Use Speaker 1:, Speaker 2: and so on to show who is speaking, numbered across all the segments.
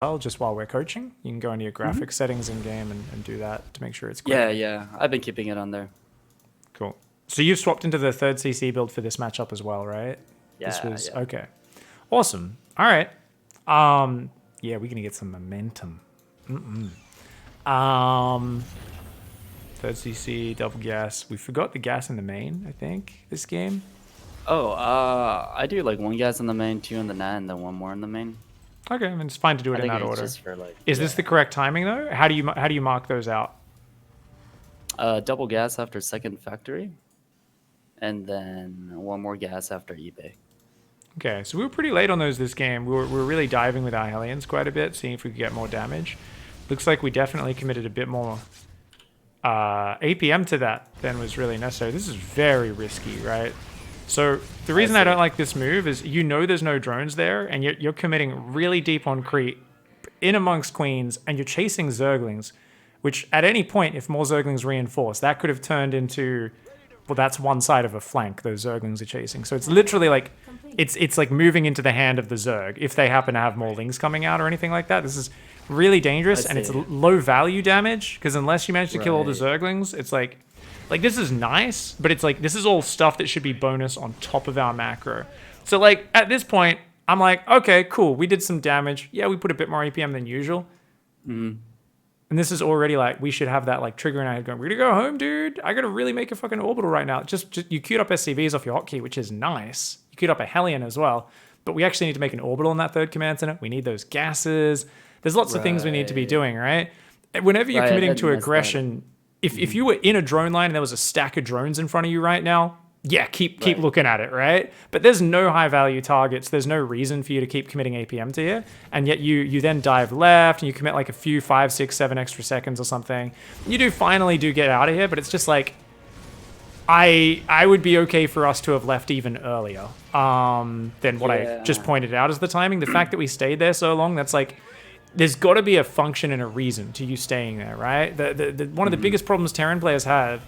Speaker 1: well, just while we're coaching. You can go into your graphics settings in game and do that to make sure it's quick.
Speaker 2: Yeah. I've been keeping it on there.
Speaker 1: Cool. So you've swapped into the third CC build for this matchup as well, right? This
Speaker 2: Yeah,
Speaker 1: was
Speaker 2: yeah.
Speaker 1: okay. Awesome. All right. Yeah, we're gonna get some momentum. Third CC, double gas. We forgot the gas in the main, I think, this game.
Speaker 2: Oh, I do like one gas in the main, two in the net, and then one more in the main.
Speaker 1: Okay, I mean it's fine to do it
Speaker 2: I
Speaker 1: in
Speaker 2: think
Speaker 1: that
Speaker 2: it's
Speaker 1: order.
Speaker 2: just for like.
Speaker 1: Is this the correct timing though? How do you mark those out?
Speaker 2: Double gas after second factory, and then one more gas after eBay.
Speaker 1: Okay, so we were pretty late on those this game. We were really diving with our Hellions quite a bit, seeing if we could get more damage. Looks like we definitely committed a bit more APM to that than was really necessary. This is very risky, right? So the reason I don't like this move is there's no drones there, and you're committing really deep on creep in amongst queens, and you're chasing Zerglings, which at any point, if more Zerglings reinforce, that could have turned into, well, that's one side of a flank those Zerglings are chasing. So it's literally like, it's like moving into the hand of the Zerg if they happen to have more Lings coming out or anything like that. This is really dangerous, and it's low value damage, because unless you manage to kill all the Zerglings, it's like this is nice, but it's like, this is all stuff that should be bonus on top of our macro. So like, at this point, I'm like, okay, cool, we did some damage. Yeah, we put a bit more APM than usual. And this is already like, we should have that like trigger in our head going, we're gonna go home, dude. I gotta really make a fucking orbital right now. Just you queued up SCVs off your hotkey, which is nice. You queued up a Hellion as well. But we actually need to make an orbital in that third command center. We need those gases. There's lots of things we need to be doing, right? Whenever you're committing to aggression, if you were in a drone line and there was a stack of drones in front of you right now, yeah, keep looking at it, right? But there's no high value targets. There's no reason for you to keep committing APM to here. And yet you then dive left and you commit like a few 5, 6, 7 extra seconds or something. You finally get out of here, but it's just like, I would be okay for us to have left even earlier than what I just pointed out as the timing. The fact that we stayed there so long, that's like, there's got to be a function and a reason to you staying there, right? One of the biggest problems Terran players have,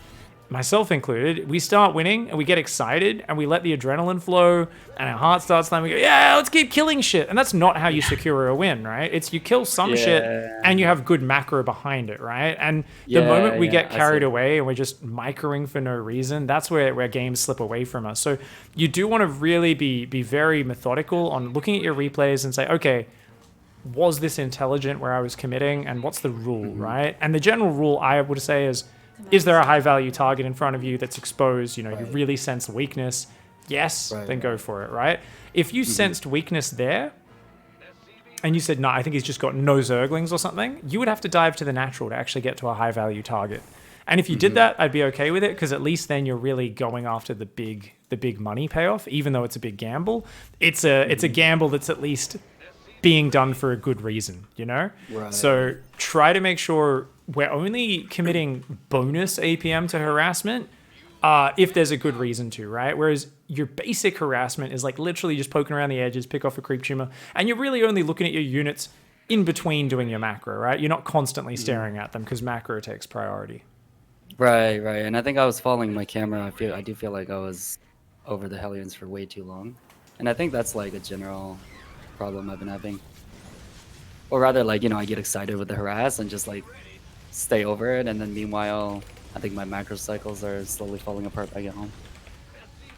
Speaker 1: myself included, we start winning and we get excited and we let the adrenaline flow and our heart starts slamming. We go, yeah, let's keep killing shit. And that's not how you secure a win, right? It's you kill some shit and you have good macro behind it, right? And the moment we get carried away and we're just microing for no reason, that's where games slip away from us. So you do want to really be very methodical on looking at your replays and say, okay, was this intelligent where I was committing, and what's the rule, right? And the general rule I would say is there a high value target in front of you that's exposed, you really sense weakness? Yes, then go for it, right? If you sensed weakness there, and you said, no, I think he's just got no Zerglings or something, you would have to dive to the natural to actually get to a high value target. And if you did that, I'd be okay with it, because at least then you're really going after the big money payoff, even though it's a big gamble. It's a gamble that's at least being done for a good reason, So try to make sure we're only committing bonus APM to harassment if there's a good reason to, right? Whereas your basic harassment is like literally just poking around the edges, pick off a creep tumor, and you're really only looking at your units in between doing your macro, right? You're not constantly staring at them because macro takes priority.
Speaker 2: Right. And I think I was following my camera. I do feel like I was over the Hellions for way too long. And I think that's like a general problem I've been having. Or rather, like, I get excited with the harass and just like stay over it, and then meanwhile I think my macro cycles are slowly falling apart back at home.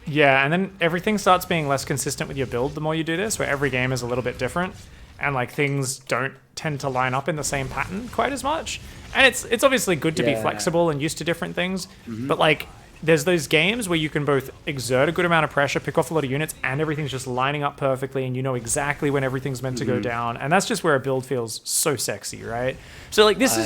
Speaker 1: Yeah, and then everything starts being less consistent with your build the more you do this, where every game is a little bit different and like things don't tend to line up in the same pattern quite as much. And it's obviously good to be flexible and used to different things, but like there's those games where you can both exert a good amount of pressure, pick off a lot of units, and everything's just lining up perfectly, and you know exactly when everything's meant to go down. And that's just where a build feels so sexy, right? So like this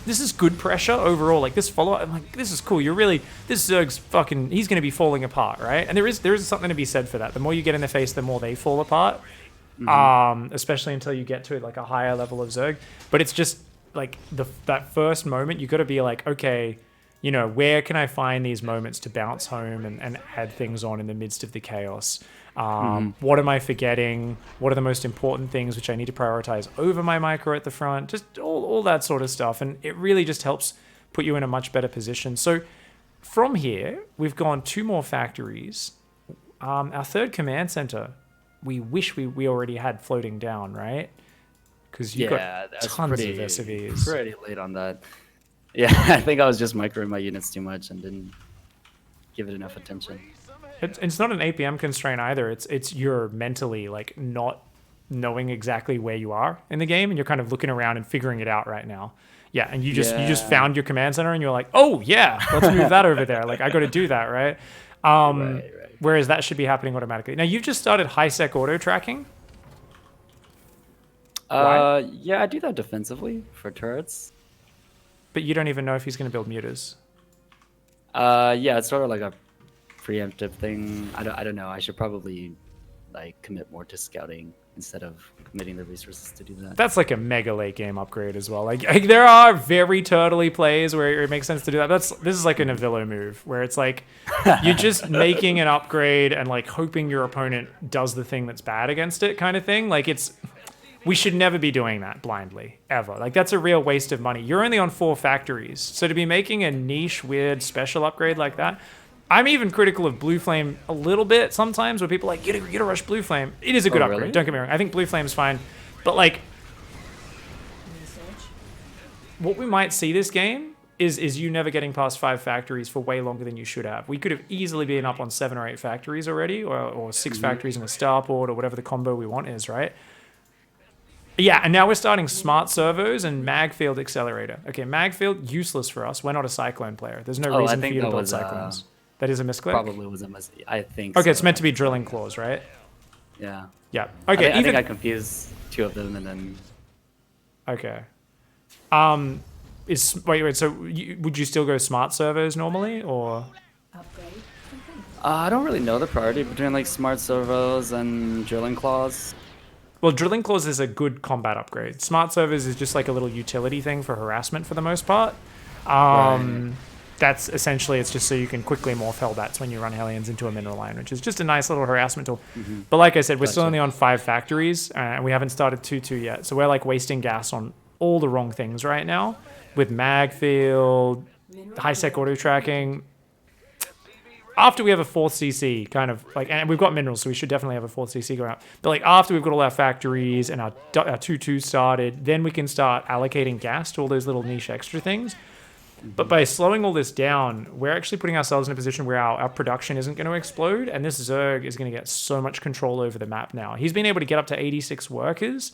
Speaker 1: is good pressure overall. Like this follow-up, I'm like, this is cool. This Zerg's fucking, he's gonna be falling apart, right? And there is something to be said for that. The more you get in their face, the more they fall apart. Especially until you get to like a higher level of Zerg. But it's just like that first moment, you gotta be like, okay, where can I find these moments to bounce home and add things on in the midst of the chaos? What am I forgetting? What are the most important things which I need to prioritize over my micro at the front? Just all that sort of stuff. And it really just helps put you in a much better position. So from here, we've gone 2 more factories. Our third command center, we wish we already had floating down, right? because you got
Speaker 2: Yeah, that's
Speaker 1: tons of SCVs.
Speaker 2: pretty late on that. Yeah, I think I was just microing my units too much and didn't give it enough attention.
Speaker 1: It's not an APM constraint either. It's you're mentally like not knowing exactly where you are in the game, and you're kind of looking around and figuring it out right now. Yeah, and you just
Speaker 2: Yeah.
Speaker 1: found your command center, and you're like, oh yeah, let's move that over there. Like I got to do that, right?
Speaker 2: Right, right.
Speaker 1: Whereas that should be happening automatically. Now you've just started high sec auto tracking. Why?
Speaker 2: Yeah, I do that defensively for turrets.
Speaker 1: But you don't even know if he's going to build muters.
Speaker 2: Yeah, it's sort of like a preemptive thing. I don't know. I should probably like commit more to scouting instead of committing the resources to do that.
Speaker 1: That's like a mega late game upgrade as well. Like there are very turtley plays where it makes sense to do that. This is like an Avillo move where it's like you're just making an upgrade and like hoping your opponent does the thing that's bad against it kind of thing. Like we should never be doing that blindly ever. Like that's a real waste of money. You're only on 4 factories, so to be making a niche weird special upgrade like that. I'm even critical of Blue Flame a little bit sometimes, where people are like, you gotta rush Blue Flame. It is a good upgrade,
Speaker 2: really?
Speaker 1: don't get me wrong. I think Blue Flame's fine. But like, what we might see this game is you never getting past 5 factories for way longer than you should have. We could have easily been up on 7 or 8 factories already, or 6 factories in a starport, or whatever the combo we want is, right? Yeah, and now we're starting smart servos and mag field accelerator. Okay, mag field, useless for us. We're not a cyclone player. There's no reason for you to build cyclones. That is a misclick?
Speaker 2: Probably was a mistake. I think.
Speaker 1: Okay,
Speaker 2: so.
Speaker 1: it's meant to be drilling claws, right?
Speaker 2: Yeah.
Speaker 1: Yeah. Okay.
Speaker 2: I think I confused 2 of them and then.
Speaker 1: Okay. Wait. So would you still go smart servos normally, or?
Speaker 2: I don't really know the priority between like smart servos and drilling claws.
Speaker 1: Well, drilling claws is a good combat upgrade. Smart servos is just like a little utility thing for harassment for the most part.
Speaker 2: Right.
Speaker 1: That's essentially, it's just so you can quickly morph Hellbats when you run Hellions into a mineral line, which is just a nice little harassment tool. But like I said, we're still only on 5 factories, and we haven't started 2-2 yet. So we're like wasting gas on all the wrong things right now with mag field, high sec auto tracking. After we have a 4th CC, kind of like, and we've got minerals, so we should definitely have a 4th CC going up. But like after we've got all our factories and our 2-2 started, then we can start allocating gas to all those little niche extra things. But by slowing all this down, we're actually putting ourselves in a position where our production isn't going to explode, and this Zerg is going to get so much control over the map now. He's been able to get up to 86 workers,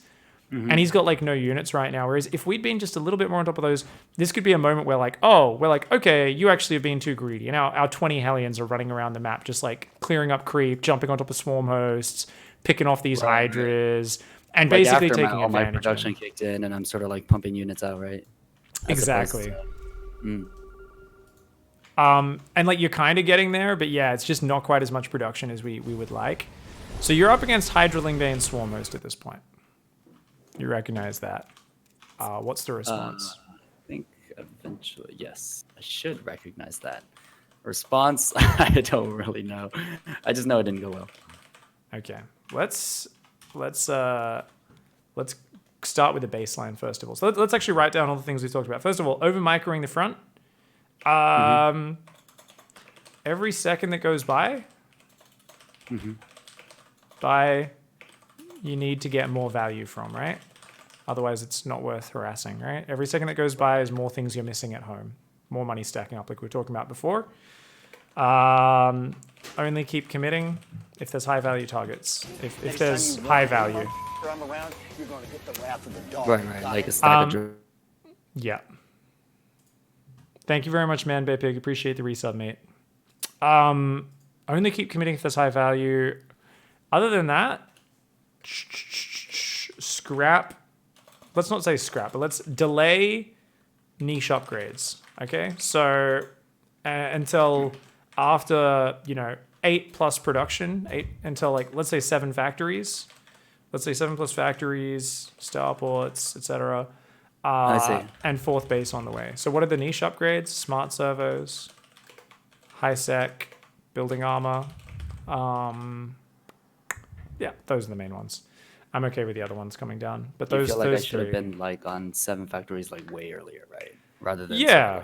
Speaker 1: and he's got like no units right now. Whereas if we'd been just a little bit more on top of those, this could be a moment where like, okay, you actually have been too greedy, and our 20 Hellions are running around the map, just like clearing up creep, jumping on top of swarm hosts, picking off these Hydras, and
Speaker 2: Like
Speaker 1: basically
Speaker 2: after
Speaker 1: taking
Speaker 2: all my
Speaker 1: advantage.
Speaker 2: production kicked in, and I'm sort of like pumping units out, right?
Speaker 1: Exactly. And like you're kind of getting there, but yeah, it's just not quite as much production as we would like. So you're up against Hydra Lingbane Swarm Host at this point. You recognize that. What's the response?
Speaker 2: I think eventually, yes, I should recognize that. Response, I don't really know. I just know it didn't go well.
Speaker 1: Okay, let's start with the baseline first of all. So let's actually write down all the things we talked about. First of all, over microing the front. Every second that goes by, you need to get more value from, right? Otherwise, it's not worth harassing, right? Every second that goes by is more things you're missing at home. More money stacking up like we were talking about before. Only keep committing if there's high value targets. If there's high value.
Speaker 2: Right, like a stack of
Speaker 1: Yeah. Thank you very much, Man Bear Pig. Appreciate the resub, mate. Only keep committing if there's high value. Other than that, scrap. Let's not say scrap, but let's delay niche upgrades. Okay, so until after 8+ production, until like let's say 7 factories. Let's say 7+ factories, starports, etc.
Speaker 2: I see.
Speaker 1: And 4th base on the way. So what are the niche upgrades? Smart servos, high sec, building armor. Yeah, those are the main ones. I'm okay with the other ones coming down, but
Speaker 2: You
Speaker 1: those
Speaker 2: feel like I
Speaker 1: those
Speaker 2: should have
Speaker 1: three.
Speaker 2: been like on 7 factories like way earlier, right? Rather than
Speaker 1: Yeah.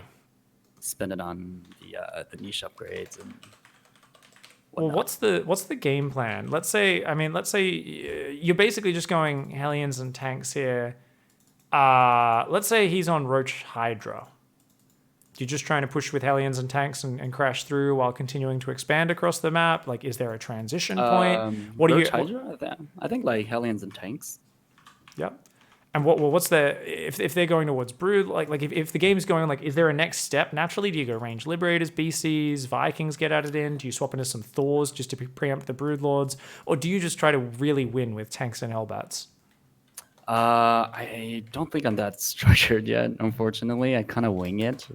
Speaker 2: spend it on the niche upgrades and.
Speaker 1: Well, what's the game plan? Let's say you're basically just going Hellions and tanks here, let's say he's on Roach Hydra. You're just trying to push with Hellions and tanks and crash through while continuing to expand across the map. Like, is there a transition point? What do you?
Speaker 2: Roach Hydra? I think like Hellions and tanks.
Speaker 1: Yep. And what's the if they're going towards brood like if the game's going on, like, is there a next step naturally? Do you go range liberators, BCs, Vikings get added in? Do you swap into some Thors just to preempt the brood lords, or do you just try to really win with tanks and Hellbats?
Speaker 2: I don't think I'm that structured yet, unfortunately. I kind of wing it.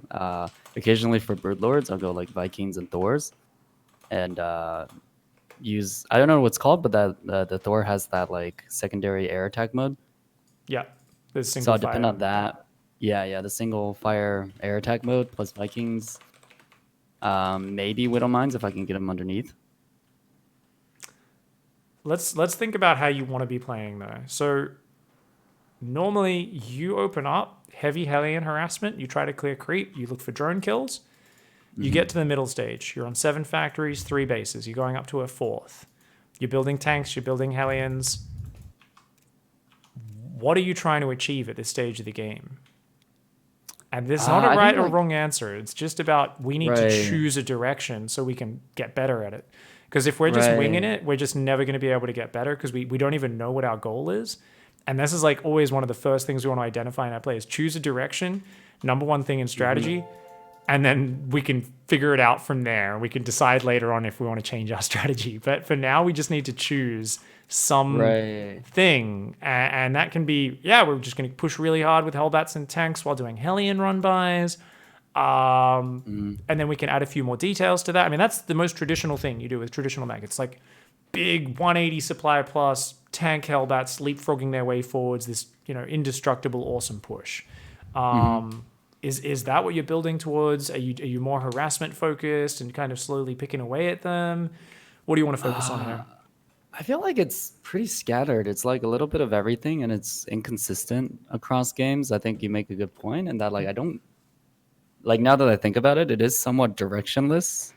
Speaker 2: Occasionally for brood lords, I'll go like Vikings and Thors, and use I don't know what it's called, but that the Thor has that like secondary air attack mode.
Speaker 1: Yeah, there's
Speaker 2: So
Speaker 1: single
Speaker 2: I'll depend
Speaker 1: fire.
Speaker 2: on that. Yeah, the single fire air attack mode plus Vikings. Maybe Widow Mines if I can get them underneath.
Speaker 1: Let's think about how you want to be playing though. So normally you open up heavy Hellion harassment, you try to clear creep, you look for drone kills. You get to the middle stage. You're on 7 factories, 3 bases. You're going up to a 4th. You're building tanks, you're building Hellions. What are you trying to achieve at this stage of the game? And there's not a
Speaker 2: I
Speaker 1: right
Speaker 2: think,
Speaker 1: or
Speaker 2: like,
Speaker 1: wrong answer. It's just about we need to
Speaker 2: right,
Speaker 1: choose a direction so we can get better at it. Because if we're just winging
Speaker 2: right.
Speaker 1: it, we're just never going to be able to get better because we don't even know what our goal is. And this is like always one of the first things we want to identify in our players. Choose a direction, number one thing in strategy, and then we can figure it out from there. We can decide later on if we want to change our strategy. But for now, we just need to choose some
Speaker 2: Right.
Speaker 1: thing. And that can be, yeah, we're just going to push really hard with Hellbats and tanks while doing Hellion run-bys. And then we can add a few more details to that. I mean, that's the most traditional thing you do with traditional mech. It's like big 180 supply plus tank Hellbats leapfrogging their way forwards, this, indestructible, awesome push. Is that what you're building towards? Are you more harassment focused and kind of slowly picking away at them? What do you want to focus on here?
Speaker 2: I feel like it's pretty scattered. It's like a little bit of everything, and it's inconsistent across games. I think you make a good point, and that like I don't like now that I think about it, it is somewhat directionless.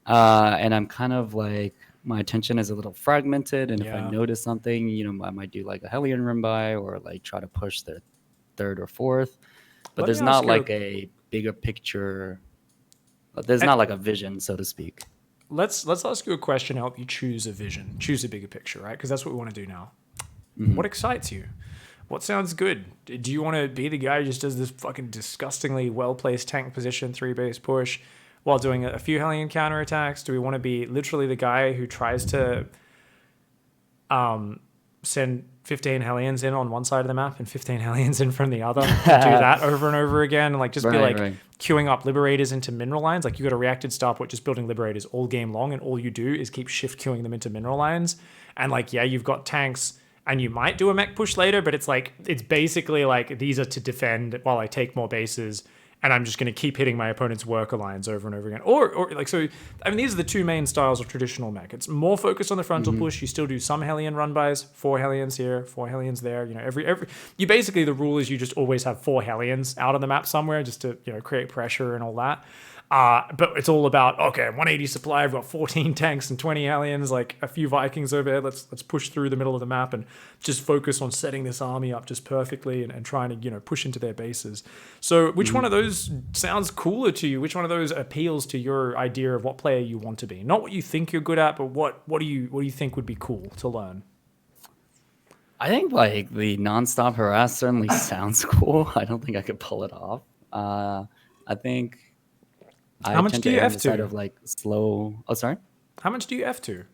Speaker 2: And I'm kind of like my attention is a little fragmented, and if I
Speaker 1: Yeah.
Speaker 2: notice something, I might do like a Hellion run by or like try to push the third or fourth. But
Speaker 1: Let me
Speaker 2: there's
Speaker 1: ask
Speaker 2: not
Speaker 1: you
Speaker 2: like a bigger picture. There's not like a vision, so to speak.
Speaker 1: let's ask you a question to help you choose a vision, choose a bigger picture, right? Because that's what we want to do now. What excites you? What sounds good? Do you want to be the guy who just does this fucking disgustingly well-placed tank position, 3-base push, while doing a few Hellion counterattacks? Do we want to be literally the guy who tries to send 15 Hellions in on one side of the map and 15 Hellions in from the other and do that over and over again, and like just be like
Speaker 2: Right.
Speaker 1: queuing up Liberators into mineral lines? Like, you got a reacted starport just building Liberators all game long, and all you do is keep shift queuing them into mineral lines. And like, yeah, you've got tanks and you might do a mech push later, but it's like, it's basically like, these are to defend while I take more bases, and I'm just going to keep hitting my opponent's worker lines over and over again. Or like, so, I mean, these are the two main styles of traditional mech. It's more focused on the frontal push. You still do some Hellion run-bys, 4 Hellions here, 4 Hellions there. Every you basically, the rule is you just always have 4 Hellions out on the map somewhere just to, create pressure and all that. But it's all about, okay, 180 supply. I've got 14 tanks and 20 Hellions, like a few Vikings over here. Let's push through the middle of the map and just focus on setting this army up just perfectly and trying to, push into their bases. So which one of those sounds cooler to you? Which one of those appeals to your idea of what player you want to be? Not what you think you're good at, but what do you think would be cool to learn?
Speaker 2: I think like the nonstop harass certainly sounds cool. I don't think I could pull it off. I think
Speaker 1: How
Speaker 2: I
Speaker 1: much
Speaker 2: tend
Speaker 1: do
Speaker 2: to
Speaker 1: you
Speaker 2: err on the side
Speaker 1: F2?
Speaker 2: of like slow. Oh, sorry.
Speaker 1: How much do you F2?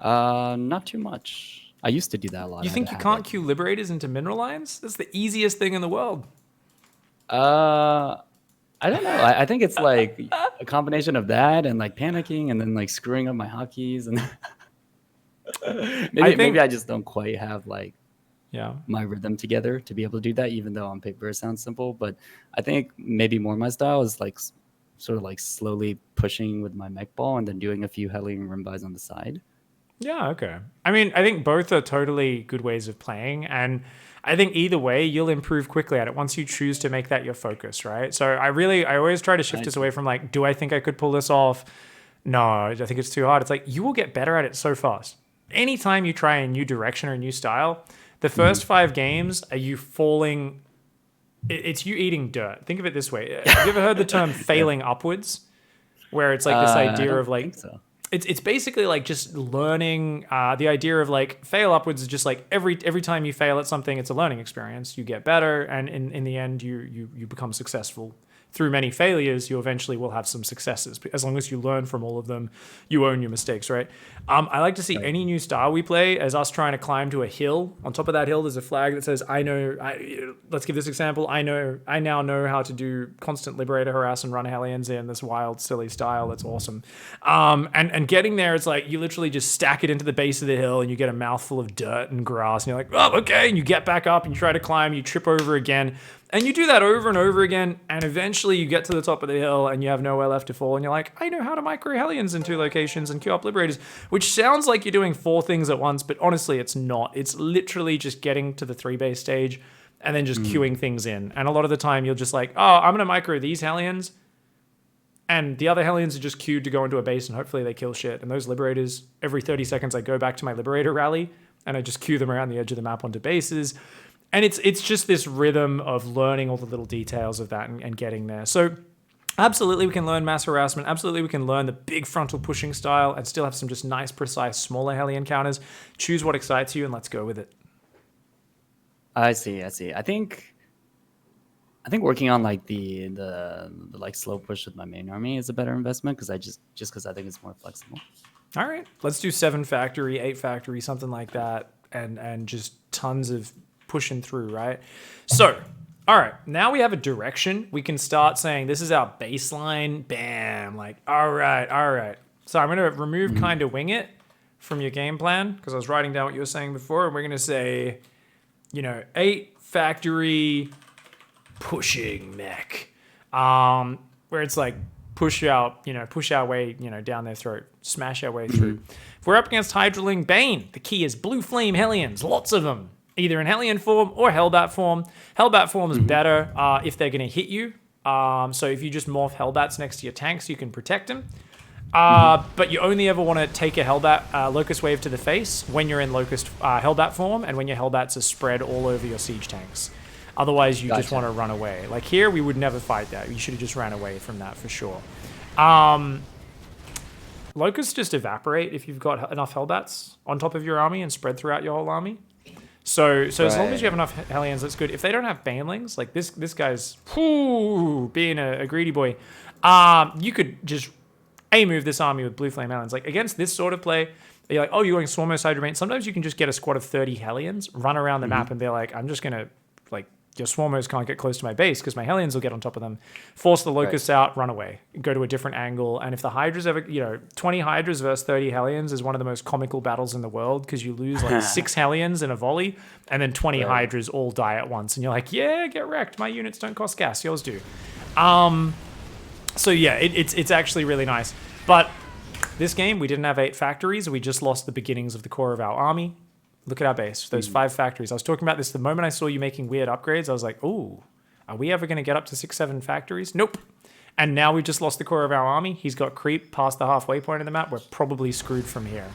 Speaker 2: Not too much. I used to do that a lot.
Speaker 1: You
Speaker 2: I had
Speaker 1: think
Speaker 2: a
Speaker 1: you can't
Speaker 2: habit.
Speaker 1: queue Liberators into mineral lines? That's the easiest thing in the world.
Speaker 2: Uh, I don't know. I think it's like a combination of that and like panicking and then like screwing up my hotkeys and maybe I just don't quite have like
Speaker 1: Yeah.
Speaker 2: my rhythm together to be able to do that, even though on paper it sounds simple. But I think maybe more my style is like sort of like slowly pushing with my mech ball and then doing a few Hellion run-bys on the side.
Speaker 1: Yeah, okay. I mean, I think both are totally good ways of playing, and I think either way you'll improve quickly at it once you choose to make that your focus, right? So I always try to shift us away from like, do I think I could pull this off? No, I think it's too hard. It's like, you will get better at it so fast. Anytime you try a new direction or a new style, The first 5 games are you falling. It's you eating dirt. Think of it this way. Have you ever heard the term failing upwards? Where it's like this
Speaker 2: I
Speaker 1: idea
Speaker 2: don't
Speaker 1: of like
Speaker 2: think so.
Speaker 1: it's basically like just learning. The idea of like fail upwards is just like every time you fail at something, it's a learning experience. You get better, and in the end, you become successful. Through many failures, you eventually will have some successes. As long as you learn from all of them, you own your mistakes, right? I like to see any new star we play as us trying to climb to a hill. On top of that hill, there's a flag that says, let's give this example. I now know how to do constant liberator, harass, and run Hellions in this wild, silly style. That's awesome. And getting there, it's like you literally just stack it into the base of the hill and you get a mouthful of dirt and grass. And you're like, oh, okay. And you get back up and you try to climb, you trip over again. And you do that over and over again, and eventually you get to the top of the hill and you have nowhere left to fall, and you're like, I know how to micro Hellions in 2 locations and queue up Liberators, which sounds like you're doing 4 things at once, but honestly, it's not. It's literally just getting to the 3-base stage and then just queuing things in. And a lot of the time, you're just like, oh, I'm going to micro these Hellions, and the other Hellions are just queued to go into a base, and hopefully they kill shit. And those Liberators, every 30 seconds, I go back to my Liberator rally, and I just queue them around the edge of the map onto bases. And it's just this rhythm of learning all the little details of that and getting there. So absolutely we can learn mass harassment. Absolutely we can learn the big frontal pushing style and still have some just nice, precise, smaller Hellion counters. Choose what excites you and let's go with it.
Speaker 2: I see. I think working on like the like slow push with my main army is a better investment because I think it's more flexible.
Speaker 1: All right, let's do 7 factory, 8 factory, something like that, and just tons of pushing through, right? So, all right, now we have a direction. We can start saying this is our baseline. Bam, like, all right. So I'm going to remove kind of wing it from your game plan because I was writing down what you were saying before, and we're going to say, 8 factory pushing mech, where it's like push our way, down their throat, smash our way through. If we're up against Hydraling Bane, the key is blue flame Hellions, lots of them. Either in Hellion form or Hellbat form. Hellbat form is better if they're going to hit you. So if you just morph Hellbats next to your tanks, you can protect them. But you only ever want to take a Hellbat Locust Wave to the face when you're in Locust Hellbat form and when your Hellbats are spread all over your siege tanks. Otherwise, you just want to run away. Like here, we would never fight that. You should have just ran away from that for sure. Locusts just evaporate if you've got enough Hellbats on top of your army and spread throughout your whole army. So as long as you have enough Hellions, that's good. If they don't have Banelings, like this guy's being a greedy boy, you could just move this army with Blue Flame Hellions. Like against this sort of play, you're like, oh, you're going Swarmos Hydromane. Sometimes you can just get a squad of 30 Hellions, run around the map and be like, I'm just going to, like, your Swarmos can't get close to my base because my Hellions will get on top of them. Force the Locusts out, run away, go to a different angle. And if the Hydras ever, 20 Hydras versus 30 Hellions is one of the most comical battles in the world because you lose like 6 Hellions in a volley and then 20 Hydras all die at once. And you're like, yeah, get wrecked. My units don't cost gas. Yours do. So yeah, it's actually really nice. But this game, we didn't have 8 factories. We just lost the beginnings of the core of our army. Look at our base, those 5 factories. I was talking about this the moment I saw you making weird upgrades. I was like, ooh, are we ever going to get up to 6, 7 factories? Nope. And now we've just lost the core of our army. He's got creep past the halfway point of the map. We're probably screwed from here.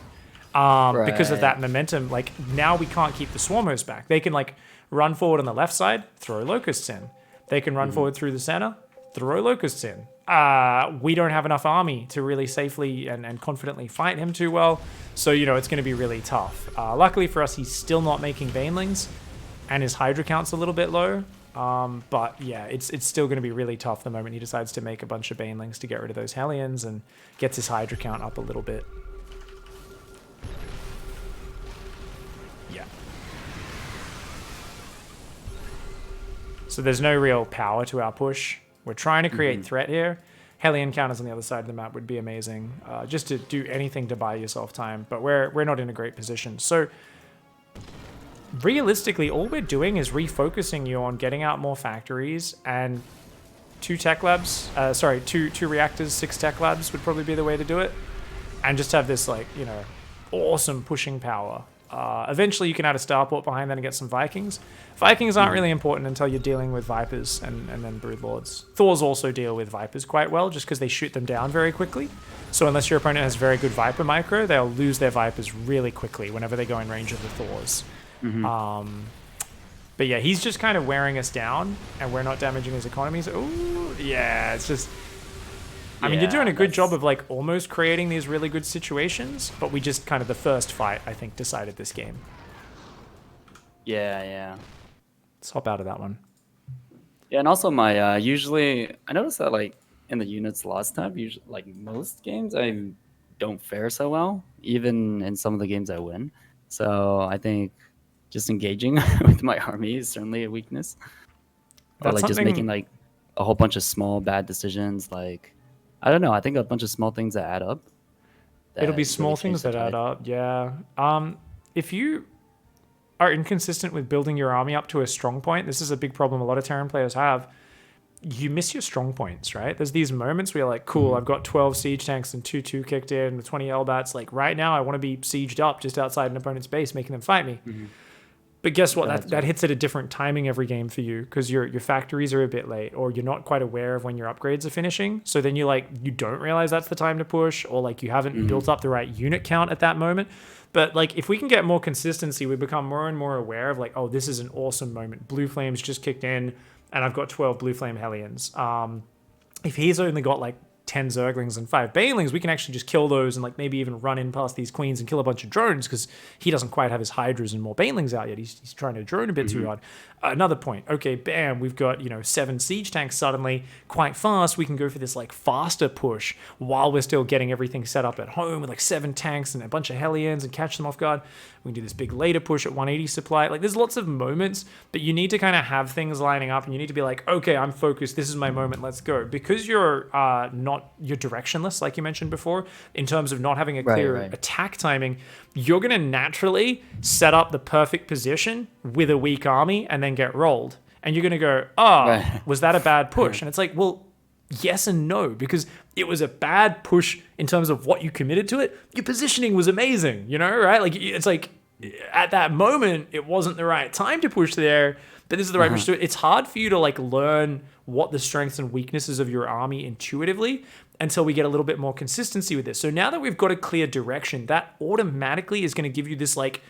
Speaker 1: Because of that momentum. Like, now we can't keep the Swarmos back. They can, like, run forward on the left side, throw Locusts in. They can run forward through the center, throw Locusts in. We don't have enough army to really safely and confidently fight him too well. So, it's going to be really tough. Luckily for us, he's still not making Banelings, and his Hydra count's a little bit low. But yeah, it's still going to be really tough the moment he decides to make a bunch of Banelings to get rid of those Hellions and gets his Hydra count up a little bit. Yeah. So there's no real power to our push. We're trying to create threat here. Hellion counters on the other side of the map would be amazing, just to do anything to buy yourself time, but we're not in a great position. So realistically, all we're doing is refocusing you on getting out more factories and 2 tech labs, two reactors, 6 tech labs would probably be the way to do it, and just have this awesome pushing power. Eventually you can add a starport behind that and get some Vikings. Vikings aren't really important until you're dealing with Vipers and then Broodlords. Thors also deal with Vipers quite well just because they shoot them down very quickly. So unless your opponent has very good Viper micro, they'll lose their Vipers really quickly whenever they go in range of the Thors.
Speaker 2: Hmm.
Speaker 1: But yeah, he's just kind of wearing us down, and we're not damaging his economy. So, ooh, yeah, it's just. I mean, you're doing
Speaker 2: Yeah,
Speaker 1: a good job
Speaker 2: that's
Speaker 1: of like almost creating these really good situations, but we just kind of the first fight, I think, decided this game.
Speaker 2: yeah, yeah.
Speaker 1: Let's hop out of that one.
Speaker 2: Yeah, and also my usually I noticed that like in the units last time, usually like most games I don't fare so well, even in some of the games I win. So I think just engaging with my army is certainly a weakness. Or
Speaker 1: That's
Speaker 2: like just making
Speaker 1: something.
Speaker 2: like a whole bunch of small bad decisions. Like I don't know. I think a bunch of small things that add up
Speaker 1: It'll be
Speaker 2: that really
Speaker 1: small
Speaker 2: change
Speaker 1: things
Speaker 2: the
Speaker 1: that add
Speaker 2: tide.
Speaker 1: up. Yeah. If you are inconsistent with building your army up to a strong point, this is a big problem a lot of Terran players have. You miss your strong points, right? There's these moments where you're like, cool,
Speaker 2: Hmm.
Speaker 1: I've got 12 siege tanks and 2-2 kicked in with 20 L-bats. Like right now, I want to be sieged up just outside an opponent's base, making them fight me.
Speaker 2: Hmm.
Speaker 1: But guess what? That
Speaker 2: That's
Speaker 1: that
Speaker 2: right.
Speaker 1: hits at a different timing every game for you because your factories are a bit late, or you're not quite aware of when your upgrades are finishing. So then you don't realize that's the time to push, or like you haven't
Speaker 2: Hmm.
Speaker 1: built up the right unit count at that moment. But like if we can get more consistency, we become more and more aware of like, oh, this is an awesome moment. Blue flames just kicked in, and I've got 12 blue flame hellions. If he's only got like 10 Zerglings and 5 Banelings, we can actually just kill those and like maybe even run in past these queens and kill a bunch of drones because he doesn't quite have his Hydras and more Banelings out yet. He's trying to drone a bit too
Speaker 2: Hmm.
Speaker 1: hard. Another point. Okay, bam, we've got, 7 siege tanks suddenly quite fast. We can go for this like faster push while we're still getting everything set up at home with like 7 tanks and a bunch of Hellions and catch them off guard. We can do this big later push at 180 supply. Like there's lots of moments, but you need to kind of have things lining up and you need to be like, okay, I'm focused. This is my moment. Let's go. Because you're directionless, like you mentioned before, in terms of not having a
Speaker 2: Right,
Speaker 1: clear
Speaker 2: right.
Speaker 1: attack timing, you're going to naturally set up the perfect position with a weak army and then get rolled. And you're going to go,
Speaker 2: Right.
Speaker 1: was that a bad push? And it's like, well, yes and no, because it was a bad push in terms of what you committed to it. Your positioning was amazing, right? Like, it's like at that moment, it wasn't the right time to push there, but this is the right push
Speaker 2: Uh-huh.
Speaker 1: to it. It's hard for you to like learn what the strengths and weaknesses of your army intuitively until we get a little bit more consistency with this. So now that we've got a clear direction, that automatically is going to give you this like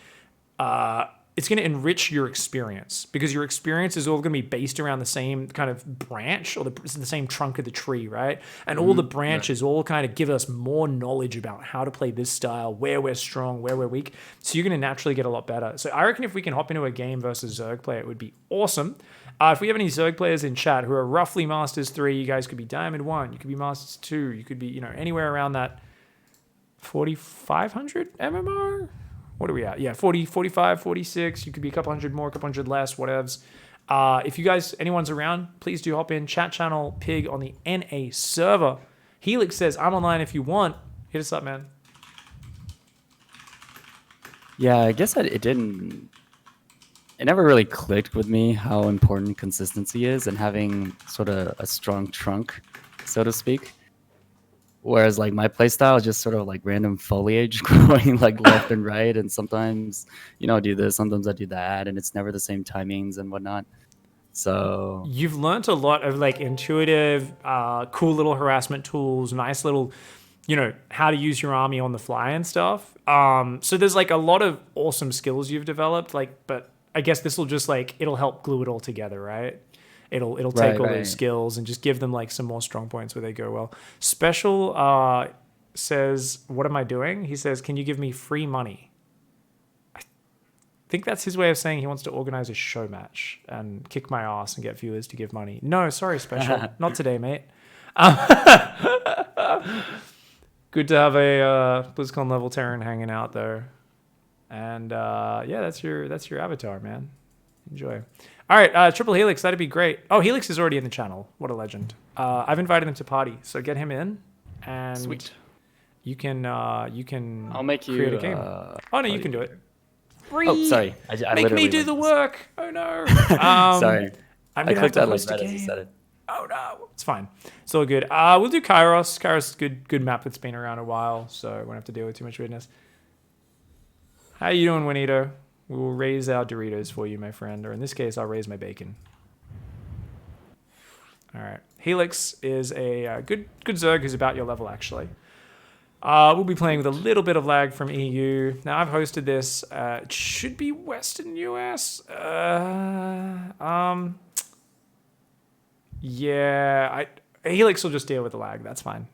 Speaker 1: it's going to enrich your experience because your experience is all going to be based around the same kind of branch or the same trunk of the tree, right? And all the
Speaker 2: Hmm. Right.
Speaker 1: branches all kind of give us more knowledge about how to play this style, where we're strong, where we're weak. So you're going to naturally get a lot better. So I reckon if we can hop into a game versus Zerg play, it would be awesome. If we have any Zerg players in chat who are roughly Masters 3, you guys could be Diamond 1, you could be Masters 2, you could be, anywhere around that 4,500 MMR? What are we at? Yeah, 40, 45, 46. You could be a couple hundred more, a couple hundred less, whatevs. If you guys, anyone's around, please do hop in. Chat channel Pig on the NA server. Helix says, I'm online if you want. Hit us up, man.
Speaker 2: Yeah, I guess it didn't. It never really clicked with me how important consistency is and having sort of a strong trunk, so to speak. Whereas like my playstyle is just sort of like random foliage growing like left and right, and sometimes I do this, sometimes I do that, and it's never the same timings and whatnot. So
Speaker 1: You've learned a lot of like intuitive, cool little harassment tools, nice little, how to use your army on the fly and stuff. So there's like a lot of awesome skills you've developed. Like, but I guess this will just like it'll help glue it all together, right? It'll take
Speaker 2: right,
Speaker 1: all those
Speaker 2: right.
Speaker 1: skills and just give them like some more strong points where they go well. Special says, "What am I doing?" He says, "Can you give me free money?" I think that's his way of saying he wants to organize a show match and kick my ass and get viewers to give money. No, sorry, Special, not today, mate. Good to have a BlizzCon level Terran hanging out though. And yeah, that's your avatar, man. Enjoy. All right, Triple Helix, that'd be great. Oh, Helix is already in the channel. What a legend. I've invited him to party, so get him in, and
Speaker 2: Sweet.
Speaker 1: you can
Speaker 2: I'll make
Speaker 1: create
Speaker 2: you
Speaker 1: a game. Oh no, you
Speaker 2: party
Speaker 1: can do it.
Speaker 2: leader. Oh,
Speaker 1: Free.
Speaker 2: sorry. I
Speaker 1: Make me
Speaker 2: literally
Speaker 1: do
Speaker 2: like
Speaker 1: the
Speaker 2: just
Speaker 1: work. Oh no. Um,
Speaker 2: sorry.
Speaker 1: I'm
Speaker 2: I
Speaker 1: gonna have
Speaker 2: clicked
Speaker 1: to
Speaker 2: that like
Speaker 1: host a
Speaker 2: right as you said
Speaker 1: game.
Speaker 2: it.
Speaker 1: Oh no, it's fine. It's all good. We'll do Kairos. Kairos is good map that's been around a while, so we won't have to deal with too much weirdness. How you doing, Juanito? We will raise our Doritos for you, my friend, or in this case, I'll raise my bacon. All right. Helix is a good Zerg who's about your level, actually. We'll be playing with a little bit of lag from EU. Now, I've hosted this. It should be Western US. Yeah, Helix will just deal with the lag. That's fine.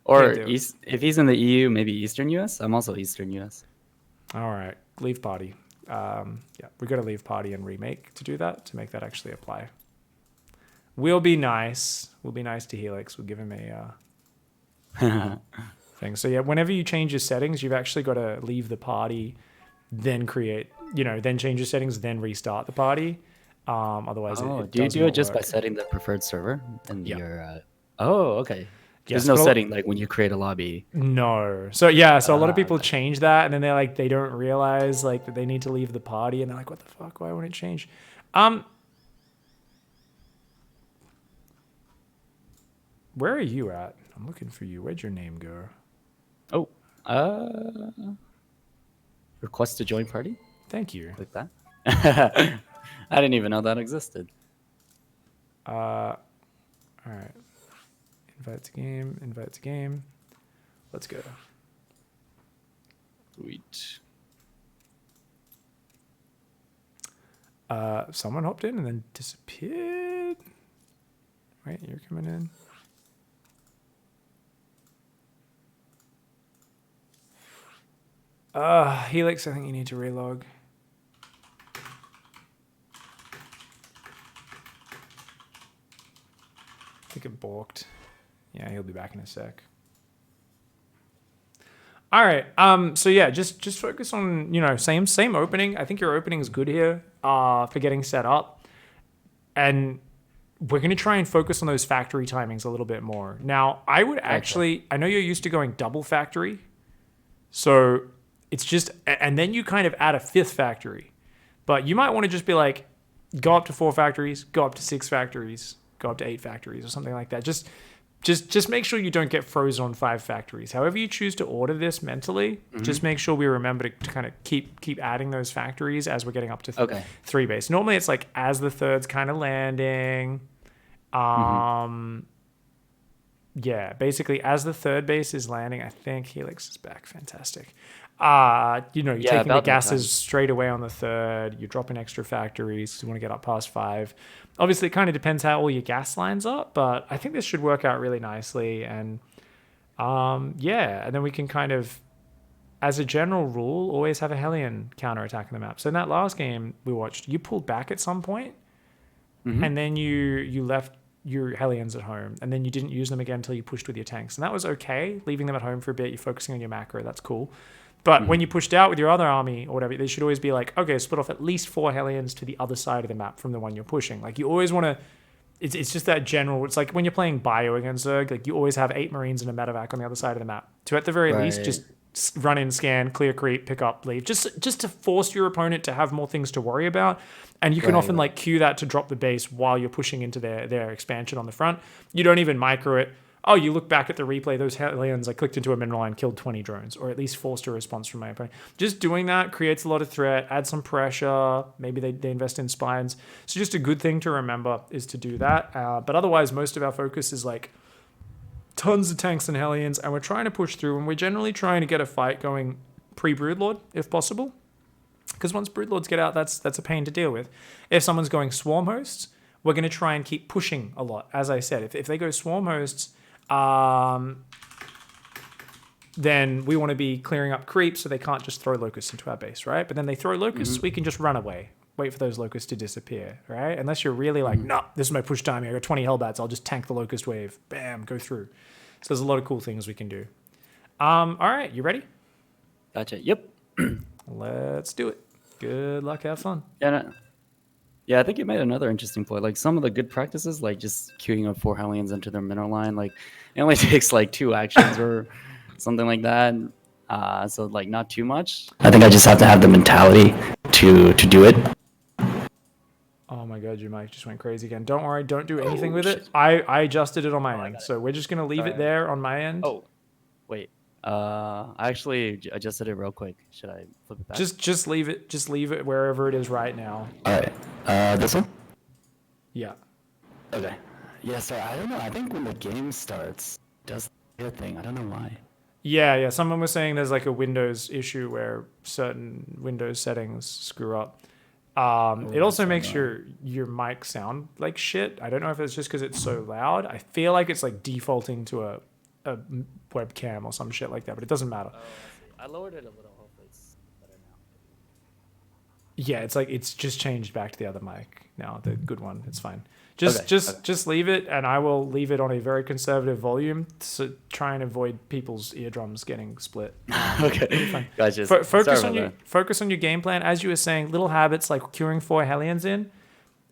Speaker 2: Or
Speaker 1: do it.
Speaker 2: East, if he's in the EU, maybe Eastern US. I'm also Eastern US.
Speaker 1: All right, leave party. Yeah, we got to leave party and remake to do that, to make that actually apply. We'll be nice. We'll be nice to Helix. We'll give him a thing. So yeah, whenever you change your settings, you've actually got to leave the party, then create, then change your settings, then restart the party. Otherwise, it
Speaker 2: do you
Speaker 1: does
Speaker 2: do
Speaker 1: not
Speaker 2: it just by
Speaker 1: work.
Speaker 2: setting the preferred server in
Speaker 1: Yeah.
Speaker 2: your? Oh, okay.
Speaker 1: Yes,
Speaker 2: There's no
Speaker 1: but
Speaker 2: setting like when you create a lobby.
Speaker 1: No. So yeah, so a lot of people
Speaker 2: Okay.
Speaker 1: change that, and then they don't realize like that they need to leave the party, and they're like, what the fuck? Why won't it change? Where are you at? I'm looking for you. Where'd your name go?
Speaker 2: Oh, request to join party.
Speaker 1: Thank you.
Speaker 2: Click that. I didn't even know that existed.
Speaker 1: All right. Invite to game. Invite to game. Let's go.
Speaker 2: Sweet.
Speaker 1: Someone hopped in and then disappeared. Wait, you're coming in. Helix, I think you need to relog. I think it balked. Yeah, he'll be back in a sec. All right. So yeah, just focus on, same opening. I think your opening is good here for getting set up. And we're going to try and focus on those factory timings a little bit more. Now, I would actually, I know you're used to going double factory. So it's just, and then you kind of add a fifth factory. But you might want to just be like, go up to 4 factories, go up to 6 factories, go up to 8 factories or something like that. Just make sure you don't get frozen on 5 factories. However you choose to order this mentally, just make sure we remember to kind of keep adding those factories as we're getting up to 3 base. Normally it's like as the third's kind of landing. Yeah, basically as the third base is landing, I think Helix is back. Fantastic. You're taking the gases straight away on the third. You're dropping extra factories. You want to get up past 5. Obviously, it kind of depends how all your gas lines up, but I think this should work out really nicely. And and then we can kind of, as a general rule, always have a Hellion counterattack on the map. So in that last game we watched, you pulled back at some point, and then you left your Hellions at home, and then you didn't use them again until you pushed with your tanks. And that was okay, leaving them at home for a bit. You're focusing on your macro. That's cool. But when you pushed out with your other army or whatever, they should always be like, okay, split off at least 4 Hellions to the other side of the map from the one you're pushing. Like, you always want to... It's just that general... It's like when you're playing Bio against Zerg, like, you always have 8 Marines and a medevac on the other side of the map. To, at the very least, just run in, scan, clear creep, pick up, leave. Just to force your opponent to have more things to worry about. And you can often, like, cue that to drop the base while you're pushing into their expansion on the front. You don't even micro it. Oh, you look back at the replay, those Hellions, I clicked into a mineral line, killed 20 drones, or at least forced a response from my opponent. Just doing that creates a lot of threat, adds some pressure. Maybe they invest in spines. So just a good thing to remember is to do that. But otherwise, most of our focus is like tons of tanks and Hellions, and we're trying to push through, and we're generally trying to get a fight going pre-Broodlord, if possible. Because once Broodlords get out, that's a pain to deal with. If someone's going Swarm Hosts, we're going to try and keep pushing a lot. As I said, if they go Swarm Hosts... then we want to be clearing up creeps so they can't just throw locusts into our base, right? But then they throw locusts, we can just run away, wait for those locusts to disappear, right? Unless you're really like, no, this is my push time here. I got 20 Hellbats. I'll just tank the locust wave. Bam, go through. So there's a lot of cool things we can do. All right, you ready?
Speaker 2: Gotcha. Yep.
Speaker 1: Let's do it. Good luck. Have fun.
Speaker 2: Yeah, I think you made another interesting point. Like some of the good practices, like just queuing up 4 Hellions into their mineral line, like it only takes like 2 actions or something like that. So like not too much. I think I just have to have the mentality to do it.
Speaker 1: Oh my god, your mic just went crazy again. Don't worry, don't do anything with it. I adjusted it on my end, so we're just gonna leave it there on my end.
Speaker 2: Oh, wait. I actually adjusted it real quick. Should I flip it back?
Speaker 1: Just leave it. Just leave it wherever it is right now.
Speaker 2: All right. This one?
Speaker 1: Yeah.
Speaker 2: Okay. Yeah, so I don't know. I think when the game starts, does other thing. I don't know why.
Speaker 1: Yeah. Someone was saying there's like a Windows issue where certain Windows settings screw up. It also makes your mic sound like shit. I don't know if it's just because it's so loud. I feel like it's like defaulting to a webcam or some shit like that, but it doesn't matter.
Speaker 2: Oh, I see. I lowered it a little. Hopefully it's better now.
Speaker 1: Yeah, it's like it's just changed back to the other mic now, the good one. It's fine.
Speaker 2: Okay,
Speaker 1: Just leave it, and I will leave it on a very conservative volume to try and avoid people's eardrums getting split.
Speaker 2: Okay. Gotcha.
Speaker 1: Focus on your game plan. As you were saying, little habits like curing 4 Hellions in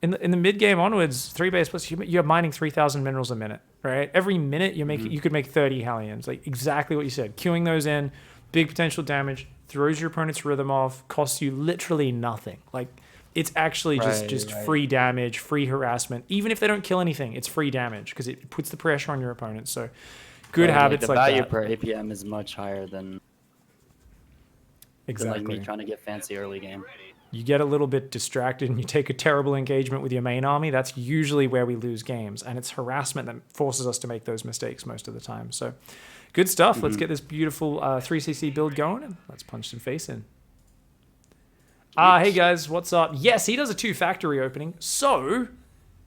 Speaker 1: the mid game onwards, 3 base plus, you're mining 3,000 minerals a minute, right? Every minute you could make 30 Hellions, like exactly what you said. Queuing those in, big potential damage, throws your opponent's rhythm off, costs you literally nothing. Like it's actually just free damage, free harassment. Even if they don't kill anything, it's free damage because it puts the pressure on your opponent. So good habits like that.
Speaker 2: The value per APM is much higher than like me trying to get fancy early game.
Speaker 1: You get a little bit distracted and you take a terrible engagement with your main army. That's usually where we lose games, and it's harassment that forces us to make those mistakes most of the time. So good stuff. Let's get this beautiful 3cc build going, and let's punch some face in. Hey guys, what's up? Yes, he does a 2 factory opening, so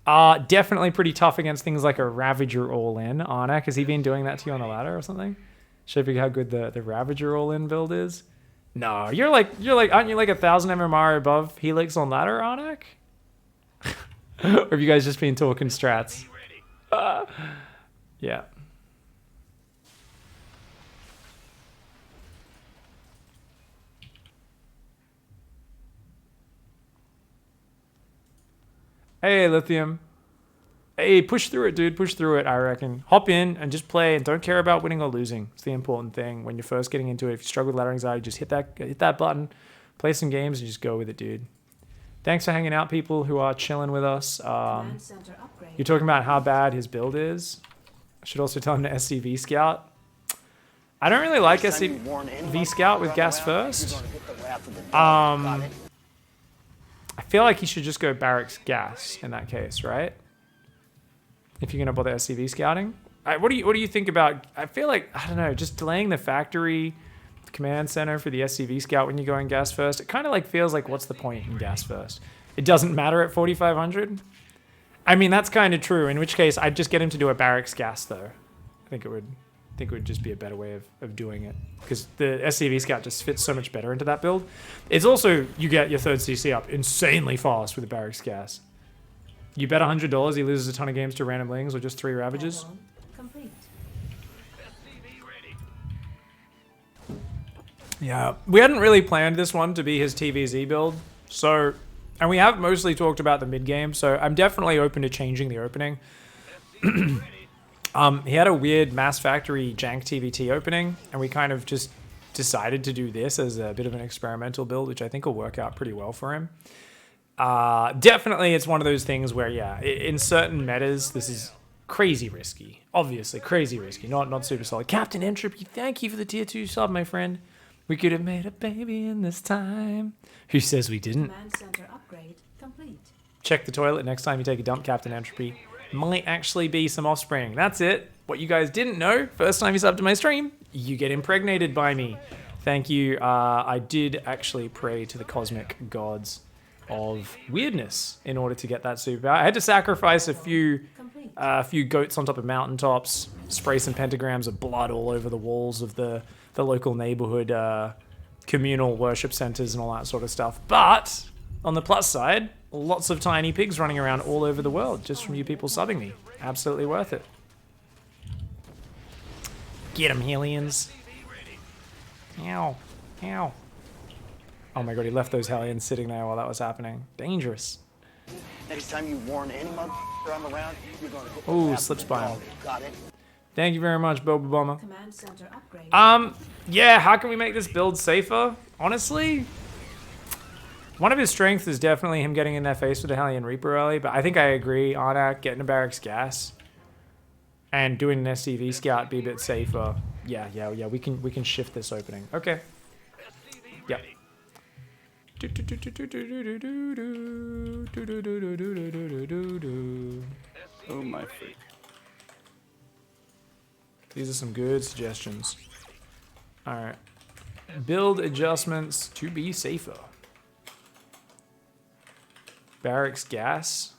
Speaker 1: definitely pretty tough against things like a Ravager all-in. Arnak, has he been doing that to you on the ladder or something? Showing how good the Ravager all-in build is? No, you're like, aren't you like 1,000 MMR above Helix on ladder, Arnak? Or have you guys just been talking strats? Yeah. Hey, Lithium. Hey, push through it, dude. Push through it, I reckon. Hop in and just play and don't care about winning or losing. It's the important thing. When you're first getting into it, if you struggle with ladder anxiety, just hit that button, play some games, and just go with it, dude. Thanks for hanging out, people who are chilling with us. You're talking about how bad his build is. I should also tell him to SCV Scout. I don't really like SCV Scout with gas first. I feel like he should just go Barracks Gas in that case, right? If you're gonna bother SCV scouting, what do you think about? I feel like, I don't know, just delaying the factory command center for the SCV scout when you're going gas first. It kind of like feels like, what's the point in gas first? It doesn't matter at 4,500. I mean, that's kind of true. In which case, I'd just get him to do a Barracks Gas though. I think it would just be a better way of doing it, because the SCV scout just fits so much better into that build. It's also, you get your 3rd CC up insanely fast with the Barracks Gas. You bet $100 he loses a ton of games to random lings or just 3 Ravages. Yeah, we hadn't really planned this one to be his TvZ build, so, and we have mostly talked about the mid game, so I'm definitely open to changing the opening. He had a weird Mass Factory Jank TVT opening, and we kind of just decided to do this as a bit of an experimental build, which I think will work out pretty well for him. Definitely, it's one of those things where, yeah, in certain metas, this is crazy risky. Obviously, crazy risky. Not super solid. Captain Entropy, thank you for the tier 2 sub, my friend. We could have made a baby in this time. Who says we didn't?
Speaker 3: Command center upgrade complete.
Speaker 1: Check the toilet next time you take a dump, Captain Entropy. Might actually be some offspring. That's it. What you guys didn't know, first time you subbed to my stream, you get impregnated by me. Thank you. I did actually pray to the cosmic gods of weirdness in order to get that superpower. I had to sacrifice a few goats on top of mountaintops, spray some pentagrams of blood all over the walls of the local neighborhood communal worship centers and all that sort of stuff. But on the plus side, lots of tiny pigs running around all over the world just from you people subbing me. Absolutely worth it. Get 'em, Hellions. Ow. Ow. Oh my god, he left those Hellions sitting there while that was happening. Dangerous.
Speaker 4: Next time you warn any motherfucker I'm around, you're gonna get
Speaker 1: Ooh, slips by him.
Speaker 4: Got it?
Speaker 1: Thank you very much, Boba Bomber.
Speaker 3: Command center upgrade.
Speaker 1: Yeah, how can we make this build safer? Honestly, one of his strengths is definitely him getting in their face with the Hellion Reaper early, but I think I agree, Arnak, getting a Barracks Gas and doing an SCV Scout be a bit safer. Yeah, we can shift this opening. Okay. Yep.
Speaker 2: Oh my freak.
Speaker 1: These are some good suggestions. All right. Build adjustments to be safer. Barracks gas.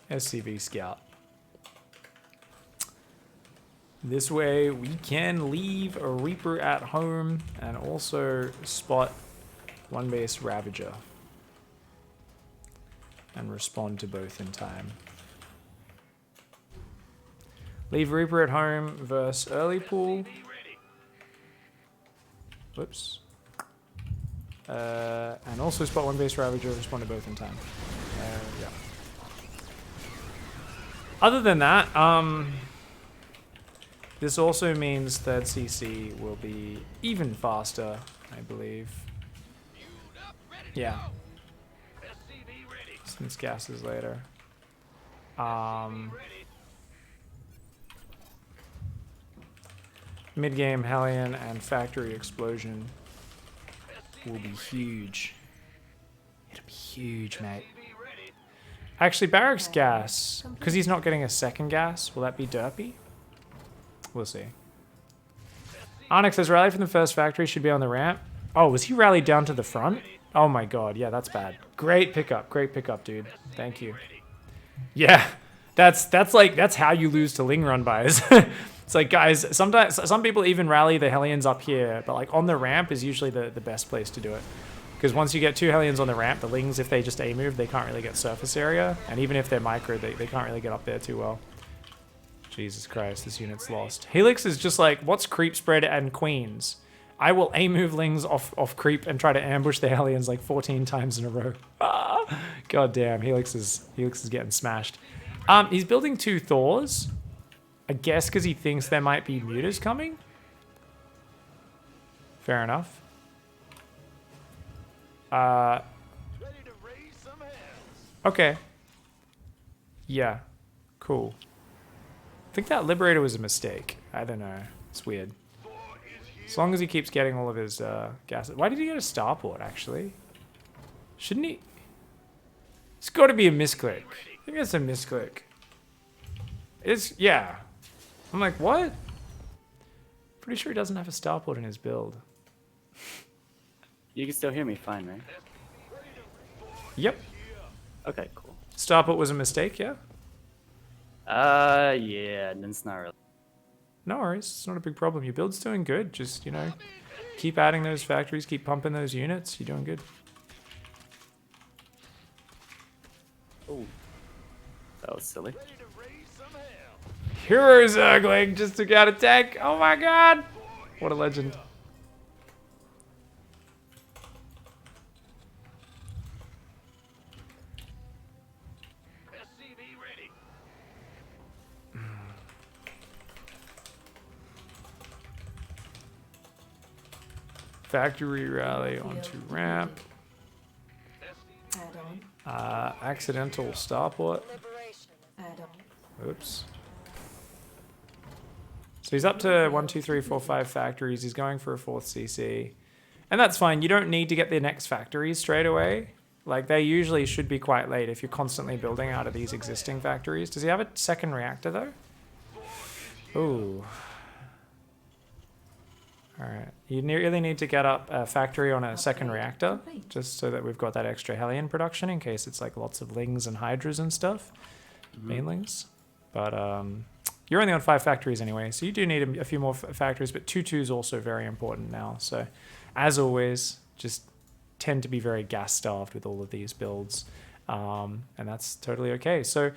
Speaker 1: SCV scout. This way we can leave a Reaper at home and also spot one base Ravager and respond to both in time. Leave Reaper at home versus early pool. Whoops. And also spot one base Ravager, respond to both in time. Yeah. Other than that, this also means that CC will be even faster, I believe. Yeah. Since gas is later. Mid-game Hellion and Factory Explosion will be huge. It'll be huge, mate. Actually, Barracks gas, because he's not getting a second gas, will that be derpy? We'll see. Onyx says rally from the first factory should be on the ramp. Oh, was he rallied down to the front? Oh my god, yeah, that's bad. Great pickup, dude. Thank you. Yeah, that's how you lose to Ling run buys. It's like, guys, sometimes some people even rally the Hellions up here, but like on the ramp is usually the best place to do it. Because once you get two Hellions on the ramp, the Lings, if they just A-move, they can't really get surface area. And even if they're micro, they can't really get up there too well. Jesus Christ, this unit's lost. Helix is just like, what's creep spread and queens? I will A-move Lings off creep and try to ambush the Hellions like 14 times in a row. God damn, Helix is getting smashed. He's building two Thors. I guess because he thinks there might be mutas coming. Fair enough. Okay. Yeah. Cool. I think that Liberator was a mistake. I don't know. It's weird. As long as he keeps getting all of his gas. Why did he get a starport, actually? Shouldn't he? It's got to be a misclick. I think it's a misclick. It's, yeah. I'm like, what? Pretty sure he doesn't have a starport in his build.
Speaker 2: You can still hear me fine, right?
Speaker 1: Yep.
Speaker 2: Okay, cool.
Speaker 1: Starport was a mistake, yeah?
Speaker 2: Yeah, it's not really.
Speaker 1: No worries. It's not a big problem. Your build's doing good. Just, keep adding those factories, keep pumping those units. You're doing good.
Speaker 2: Oh, that was silly.
Speaker 1: Hero Zergling just took out a tank. Oh my god. What a legend. Factory rally onto ramp.
Speaker 3: Add-on.
Speaker 1: Accidental starport.
Speaker 3: Add-on.
Speaker 1: Oops. So he's up to 1, 2, 3, 4, 5 factories. He's going for a 4th CC. And that's fine. You don't need to get the next factories straight away. Like, they usually should be quite late if you're constantly building out of these existing factories. Does he have a second reactor, though? Ooh. Alright. You really need to get up a factory on a second reactor, just so that we've got that extra Hellion production in case it's like lots of Lings and Hydras and stuff. Mainlings. But, you're only on 5 factories anyway, so you do need a few more factories, but 2-2 is also very important now. So, as always, just tend to be very gas-starved with all of these builds, and that's totally okay. So,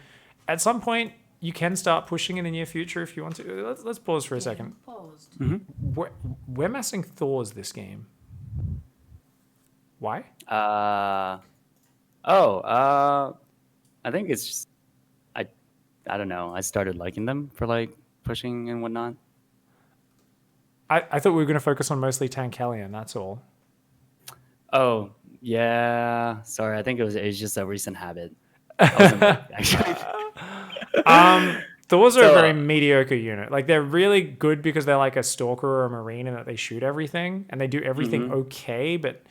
Speaker 1: at some point, you can start pushing in the near future if you want to. Let's pause for a second.
Speaker 3: Paused.
Speaker 1: We're messing Thors this game. Why?
Speaker 2: I think it's just, I don't know. I started liking them for like pushing and whatnot.
Speaker 1: I thought we were going to focus on mostly Tank Hellion, that's all.
Speaker 2: Oh, yeah. Sorry, I think it was just a recent habit. I wasn't actually.
Speaker 1: Thors are a very mediocre unit. Like, they're really good because they're like a Stalker or a Marine and that they shoot everything and they do everything okay, but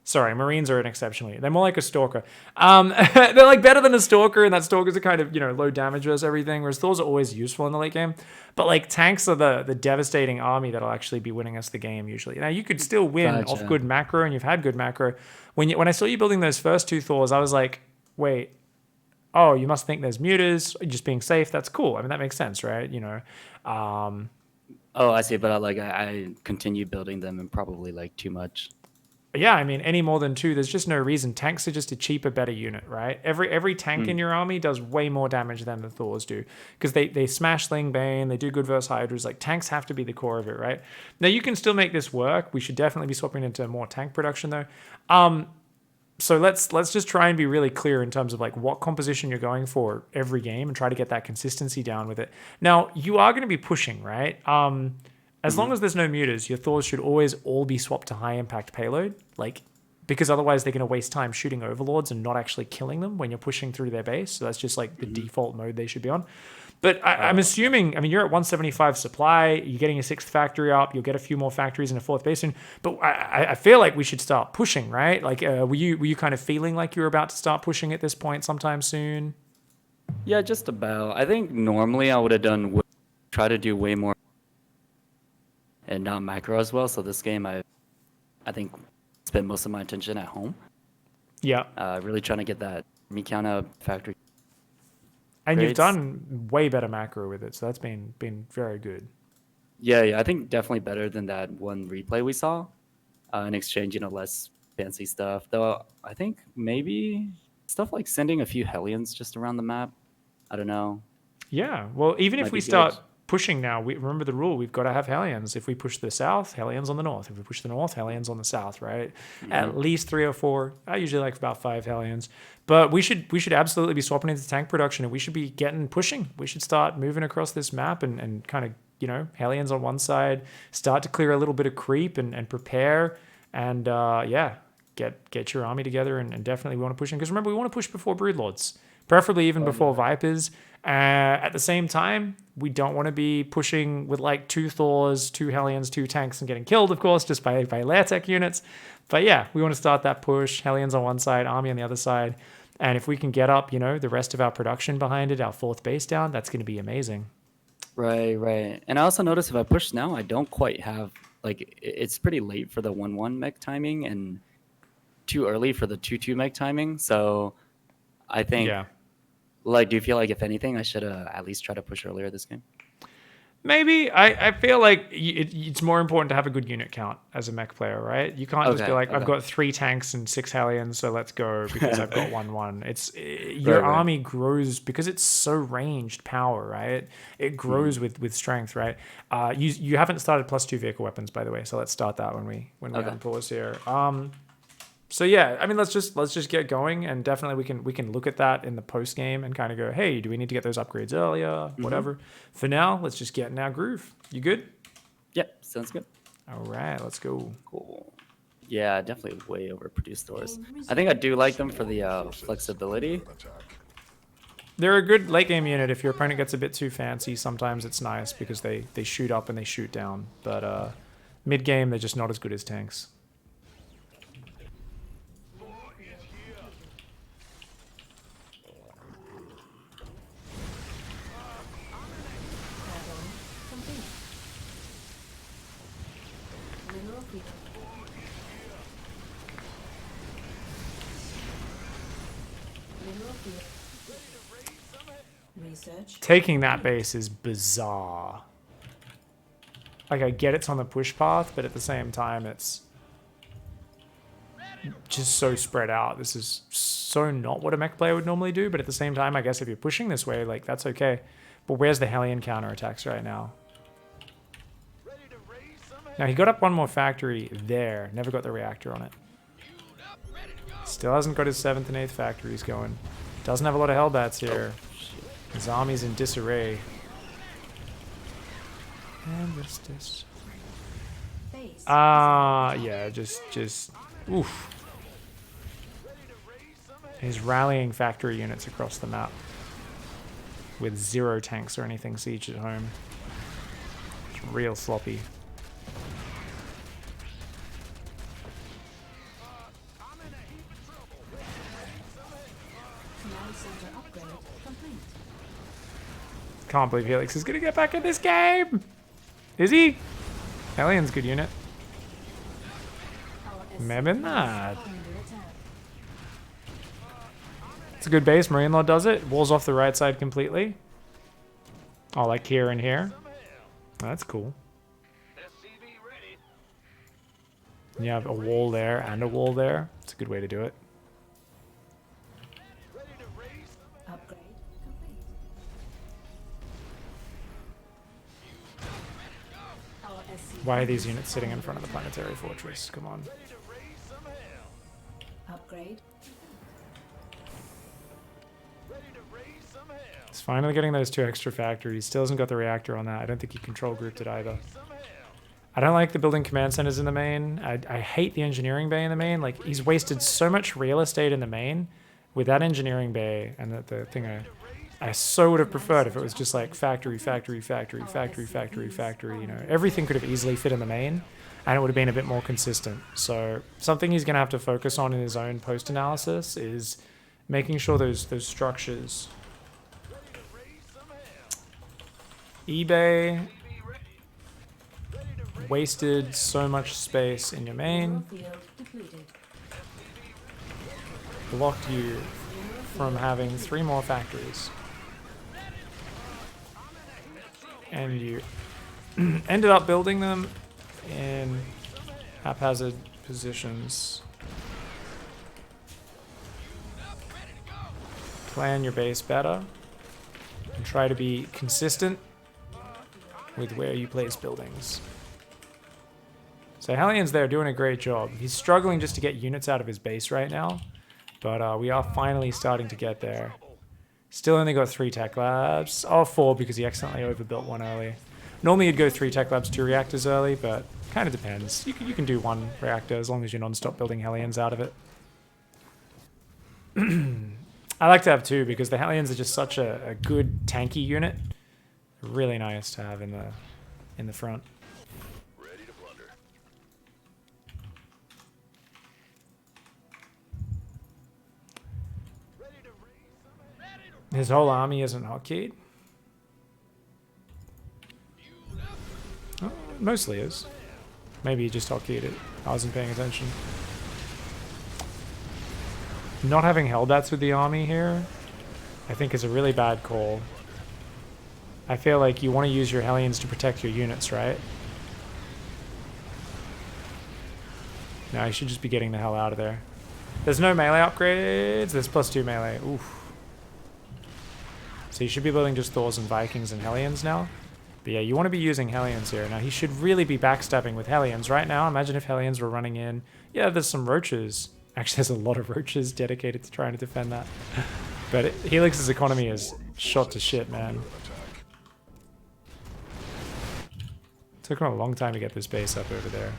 Speaker 1: Sorry, Marines are an exception. They're more like a Stalker. They're like better than a Stalker, and that Stalkers are kind of, low damage versus everything, whereas Thors are always useful in the late game. But like tanks are the devastating army that'll actually be winning us the game usually. Now you could still win off
Speaker 2: Gotcha.
Speaker 1: good macro, and you've had good macro. When I saw you building those first 2 Thors, I was like, wait, oh, you must think there's muters, just being safe. That's cool. I mean, that makes sense, right?
Speaker 2: Oh, I see. But I continue building them and probably like too much.
Speaker 1: Yeah, I mean, any more than 2, there's just no reason. Tanks are just a cheaper, better unit, right? Every tank in your army does way more damage than the Thors do because they smash Ling Bane, they do good versus Hydras. Like tanks have to be the core of it, right? Now you can still make this work. We should definitely be swapping into more tank production though. So let's just try and be really clear in terms of like what composition you're going for every game and try to get that consistency down with it. Now you are going to be pushing, right? As long as there's no muters, your Thors should always all be swapped to high impact payload, like because otherwise they're going to waste time shooting overlords and not actually killing them when you're pushing through their base. So that's just like the default mode they should be on. But I'm assuming, I mean, you're at 175 supply, you're getting a 6th factory up, you'll get a few more factories and a 4th base soon. But I feel like we should start pushing, right? Like, were you kind of feeling like you were about to start pushing at this point sometime soon?
Speaker 2: Yeah, just about. I think normally I would have try to do way more and not macro as well. So this game, I think spent most of my attention at home.
Speaker 1: Yeah.
Speaker 2: Really trying to get that me count up factory.
Speaker 1: And you've
Speaker 2: Grades.
Speaker 1: done way better macro with it, so that's been very good.
Speaker 2: Yeah, I think definitely better than that one replay we saw. In exchange, less fancy stuff. Though I think maybe stuff like sending a few Hellions just around the map. I don't know.
Speaker 1: Yeah, well, even if
Speaker 2: Might
Speaker 1: we
Speaker 2: be
Speaker 1: start
Speaker 2: good.
Speaker 1: pushing now, we remember the rule. We've got to have Hellions. If we push the south, Hellions on the north. If we push the north, Hellions on the south, right? At least 3 or 4. I usually like about 5 Hellions. But we should absolutely be swapping into tank production, and we should be pushing. We should start moving across this map and kind of, Hellions on one side, start to clear a little bit of creep and prepare. And, get your army together and definitely we want to push in. Because remember, we want to push before Broodlords. Preferably even before Vipers. At the same time, we don't want to be pushing with like 2 Thors, 2 Hellions, 2 tanks and getting killed, of course, just by lair tech units. But yeah, we want to start that push. Hellions on one side, army on the other side. And if we can get up, the rest of our production behind it, our 4th base down, that's going to be amazing.
Speaker 2: Right. And I also noticed if I push now, I don't quite have, it's pretty late for the 1-1 mech timing and too early for the 2-2 mech timing. So I think,
Speaker 1: Yeah.
Speaker 2: do you feel like if anything, I should at least try to push earlier this game?
Speaker 1: Maybe. I feel like it's more important to have a good unit count as a mech player, right? You can't just be like, I've got 3 tanks and 6 Hellions, so let's go because I've got 1-1. It's your
Speaker 2: Right.
Speaker 1: army grows because it's so ranged power, right? It grows with strength, right? You haven't started +2 vehicle weapons, by the way, so let's start that when we unpause here. So yeah, I mean, let's just get going, and definitely we can look at that in the post game and kind of go, hey, do we need to get those upgrades earlier? Whatever. For now, let's just get in our groove. You good?
Speaker 2: Yep, sounds good.
Speaker 1: All right, let's go.
Speaker 2: Cool. Yeah, definitely way overproduced doors. I think I do like them for the flexibility.
Speaker 1: They're a good late game unit. If your opponent gets a bit too fancy, sometimes it's nice because they shoot up and they shoot down. But mid game, they're just not as good as tanks.
Speaker 3: Add-on complete. Mineral field. Mineral field. Research.
Speaker 1: Taking that base is bizarre. Like, I get it's on the push path, but at the same time, it's just so spread out. This is so not what a mech player would normally do, but at the same time, I guess if you're pushing this way, like, that's okay. But where's the Hellion counterattacks right now? Now, he got up one more factory there. Never got the reactor on it. Still hasn't got his 7th and 8th factories going. Doesn't have a lot of Hellbats here. His army's in disarray. And what's this?
Speaker 3: Base.
Speaker 1: Yeah, just, oof. He's rallying factory units across the map with 0 tanks or anything sieged at home. It's real sloppy.
Speaker 3: center upgrade complete.
Speaker 1: Can't believe Helix is gonna get back in this game. Is he? Helion's good unit.
Speaker 3: Our
Speaker 1: Maybe
Speaker 3: SCVs
Speaker 1: not.
Speaker 3: are under attack.
Speaker 1: It's a good base. Marine Lord does it. Walls off the right side completely. Oh, like here and here. That's cool. You have a wall there and a wall there. It's a good way to do it.
Speaker 3: Upgrade complete. Our SCVs
Speaker 1: Why are these units sitting in front of the planetary fortress? Come on.
Speaker 3: upgrade.
Speaker 1: He's finally getting those 2 extra factories. Still hasn't got the reactor on that. I don't think he control grouped it either. I don't like the building command centers in the main. I hate the engineering bay in the main. Like, he's wasted so much real estate in the main with that engineering bay and the thing I so would have preferred if it was just like factory, factory, factory, factory, factory, factory, you know. Everything could have easily fit in the main and it would have been a bit more consistent. So something he's going to have to focus on in his own post-analysis is making sure those structures... eBay wasted so much space in your main,
Speaker 3: Field depleted.
Speaker 1: blocked you from having 3 more factories. And you ended up building them in haphazard positions. Plan your base better and try to be consistent with where you place buildings. So Helion's there doing a great job. He's struggling just to get units out of his base right now, but we are finally starting to get there. Still only got 3 tech labs. Oh, 4 because he accidentally overbuilt 1 early. Normally you'd go 3 tech labs, 2 reactors early, but kind of depends. You can do 1 reactor as long as you're non-stop building Hellions out of it. I like to have 2 because the Hellions are just such a good tanky unit. Really nice to have in the front. His whole army isn't hotkeyed. Oh, mostly is. Maybe he just hotkeyed it. I wasn't paying attention. Not having Hellbats with the army here, I think is a really bad call. I feel like you want to use your Hellions to protect your units, right? No, you should just be getting the hell out of there. There's no melee upgrades. There's +2 melee. Oof. So you should be building just Thors and Vikings and Hellions now. But yeah, you want to be using Hellions here. Now, he should really be backstabbing with Hellions right now. Imagine if Hellions were running in. Yeah, there's some roaches. Actually, there's a lot of roaches dedicated to trying to defend that. But Helix's economy is shot to shit, man. Took him a long time to get this base up over there.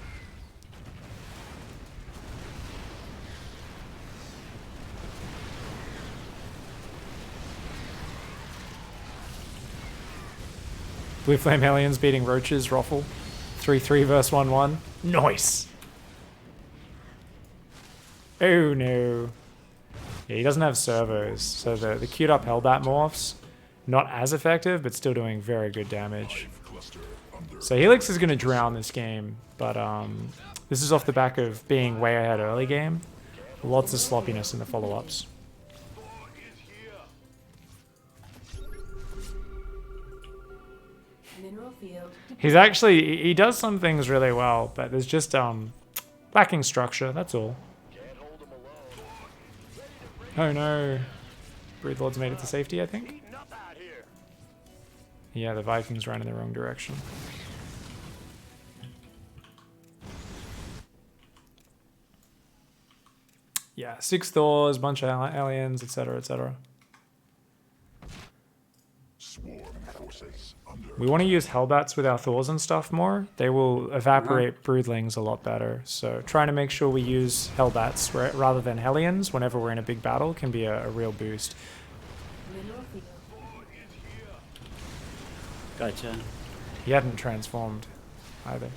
Speaker 1: Blue Flame Hellions beating Roaches, Ruffle. 3-3 versus 1-1. Nice! Oh no. Yeah, he doesn't have servos, so the queued up Hellbat morphs, not as effective, but still doing very good damage. So Helix is going to drown this game, but this is off the back of being way ahead early game. Lots of sloppiness in the follow-ups.
Speaker 3: Mineral field
Speaker 1: He's actually, he does some things really well, but there's just lacking structure, that's all. Oh no. Breed Lord's made it to safety, I think. Yeah, the Vikings ran in the wrong direction. Yeah, 6 Thors, bunch of aliens, etc., etc. We want to use Hellbats with our Thors and stuff more. They will evaporate broodlings a lot better. So trying to make sure we use Hellbats rather than Hellions whenever we're in a big battle can be a real boost.
Speaker 3: mineral field.
Speaker 2: Gotcha.
Speaker 1: He hadn't transformed either.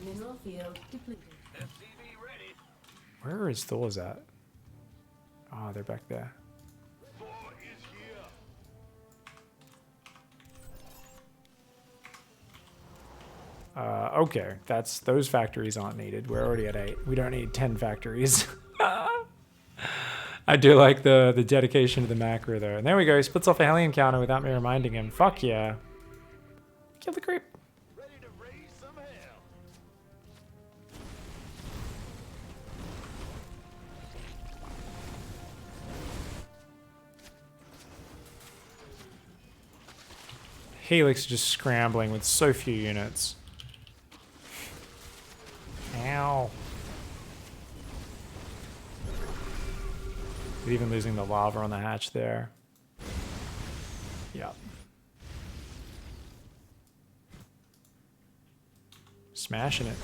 Speaker 3: Mineral field depleted.
Speaker 1: Where are his Thors at? Oh, they're back there. Okay, those factories aren't needed. We're already at 8. We don't need 10 factories. I do like the dedication to the macro though. And there we go. He splits off a Hellion counter without me reminding him. Fuck yeah. Kill the creep.
Speaker 5: Ready to raise some hell.
Speaker 1: Helix is just scrambling with so few units. Ow. Even losing the lava on the hatch there. Yep. Smashing it.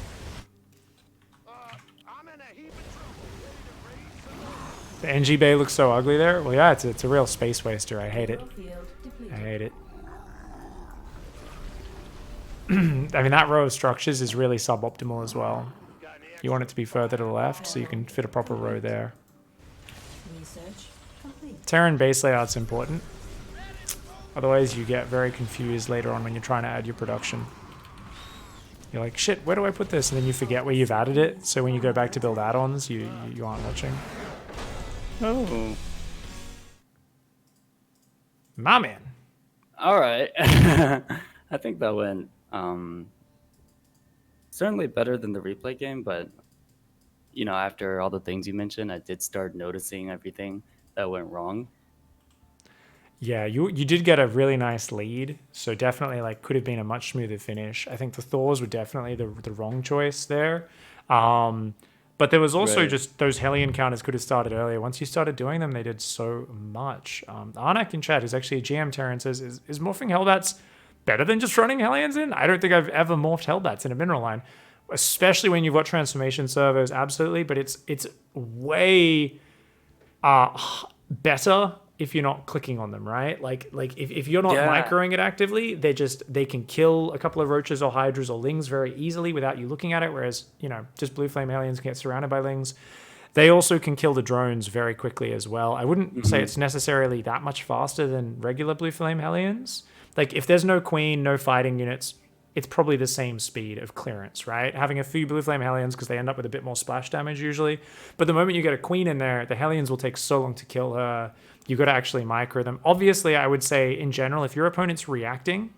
Speaker 5: I'm in a heap of trouble. Ready to raise some hell.
Speaker 1: The NG Bay looks so ugly there. Well, yeah, it's a real space waster. I hate it.
Speaker 3: Field depleted.
Speaker 1: I hate it. I mean, that row of structures is really suboptimal as well. You want it to be further to the left so you can fit a proper row there.
Speaker 3: Research complete.
Speaker 1: Terran base layout's important. Otherwise, you get very confused later on when you're trying to add your production. You're like, shit, where do I put this? And then you forget where you've added it. So when you go back to build add-ons, you aren't watching.
Speaker 2: Oh.
Speaker 1: My man.
Speaker 2: All right. I think that went certainly better than the replay game, but you know, after all the things you mentioned, I did start noticing everything that went wrong.
Speaker 1: Yeah, you did get a really nice lead, so definitely like could have been a much smoother finish. I think the Thors were definitely the wrong choice there. But there was also
Speaker 2: Right.
Speaker 1: just those Hellion counters could have started earlier. Once you started doing them, they did so much. Arnak in chat, who's actually a GM Terran, says, is morphing Hellbats better than just running Hellions in? I don't think I've ever morphed Hellbats in a mineral line, especially when you've got transformation servos, absolutely. But it's way better if you're not clicking on them, right? Like if you're not
Speaker 2: Yeah.
Speaker 1: microing it actively, they can kill a couple of roaches or hydras or lings very easily without you looking at it. Whereas, you know, just blue flame aliens can get surrounded by lings. They also can kill the drones very quickly as well. I wouldn't say it's necessarily that much faster than regular blue flame aliens. Like if there's no queen, no fighting units, it's probably the same speed of clearance, right? Having a few blue flame Hellions because they end up with a bit more splash damage usually. But the moment you get a queen in there, the Hellions will take so long to kill her. You've got to actually micro them. Obviously, I would say in general, if your opponent's reacting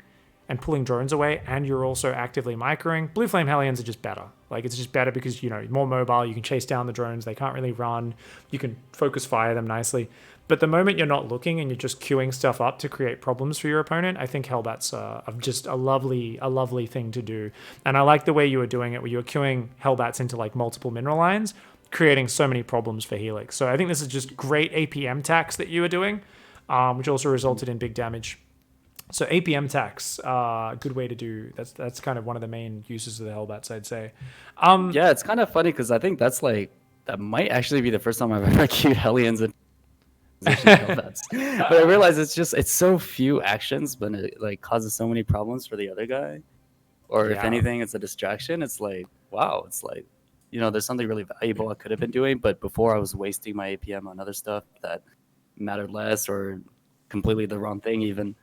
Speaker 1: and pulling drones away and you're also actively microing, blue flame Hellions are just better. Like it's just better because, you know, more mobile, you can chase down the drones, they can't really run, you can focus fire them nicely. But the moment you're not looking and you're just queuing stuff up to create problems for your opponent, I think Hellbats are just a lovely thing to do. And I like the way you were doing it, where you were queuing Hellbats into like multiple mineral lines, creating so many problems for Helix. So I think this is just great APM tax that you were doing, which also resulted in big damage. So APM tax, good way to do. That's kind of one of the main uses of the Hellbats, I'd say.
Speaker 2: Yeah, it's kind of funny because I think that might actually be the first time I've ever queued Hellions in Hellbats. But I realize it's so few actions, but it like causes so many problems for the other guy. Or if
Speaker 1: Yeah.
Speaker 2: anything, it's a distraction. It's like, wow, it's like, you know, there's something really valuable I could have been doing, but before I was wasting my APM on other stuff that mattered less or completely the wrong thing even.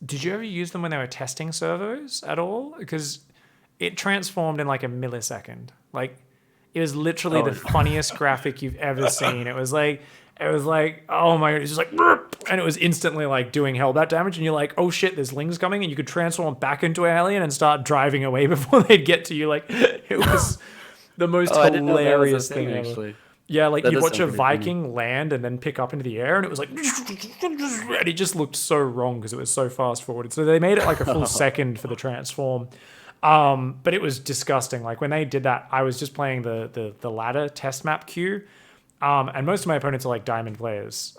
Speaker 1: Did you ever use them when they were testing servos at all? Because it transformed in like a millisecond. Like it was literally the funniest graphic you've ever seen. It was like, oh my god, it's just like, burp, and it was instantly like doing Hellbat damage, and you're like, oh shit, there's lings coming, and you could transform back into a Hellion and start driving away before they'd get to you. Like it was the most
Speaker 2: I didn't know that was a
Speaker 1: hilarious
Speaker 2: thing,
Speaker 1: thing ever.
Speaker 2: actually.
Speaker 1: Yeah, like
Speaker 2: That
Speaker 1: you
Speaker 2: does
Speaker 1: watch a
Speaker 2: sound pretty funny.
Speaker 1: Viking land and then pick up into the air, and it was like, and it just looked so wrong because it was so fast forwarded. So they made it like a full second for the transform. But it was disgusting. Like when they did that, I was just playing the ladder test map queue, and most of my opponents are like diamond players.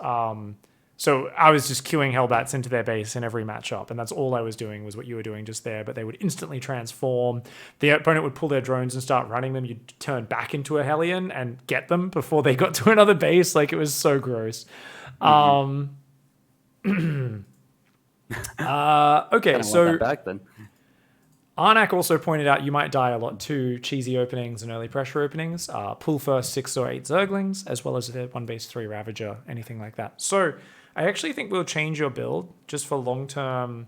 Speaker 1: So I was just queuing Hellbats into their base in every matchup, and that's all I was doing was what you were doing just there. But they would instantly transform. The opponent would pull their drones and start running them. You'd turn back into a Hellion and get them before they got to another base. Like it was so gross. Okay,
Speaker 2: Kinda want
Speaker 1: so
Speaker 2: that back then.
Speaker 1: Arnak also pointed out you might die a lot to cheesy openings and early pressure openings. Pull first 6 or 8 Zerglings, as well as the 1 base 3 Ravager, anything like that. So I actually think we'll change your build just for long-term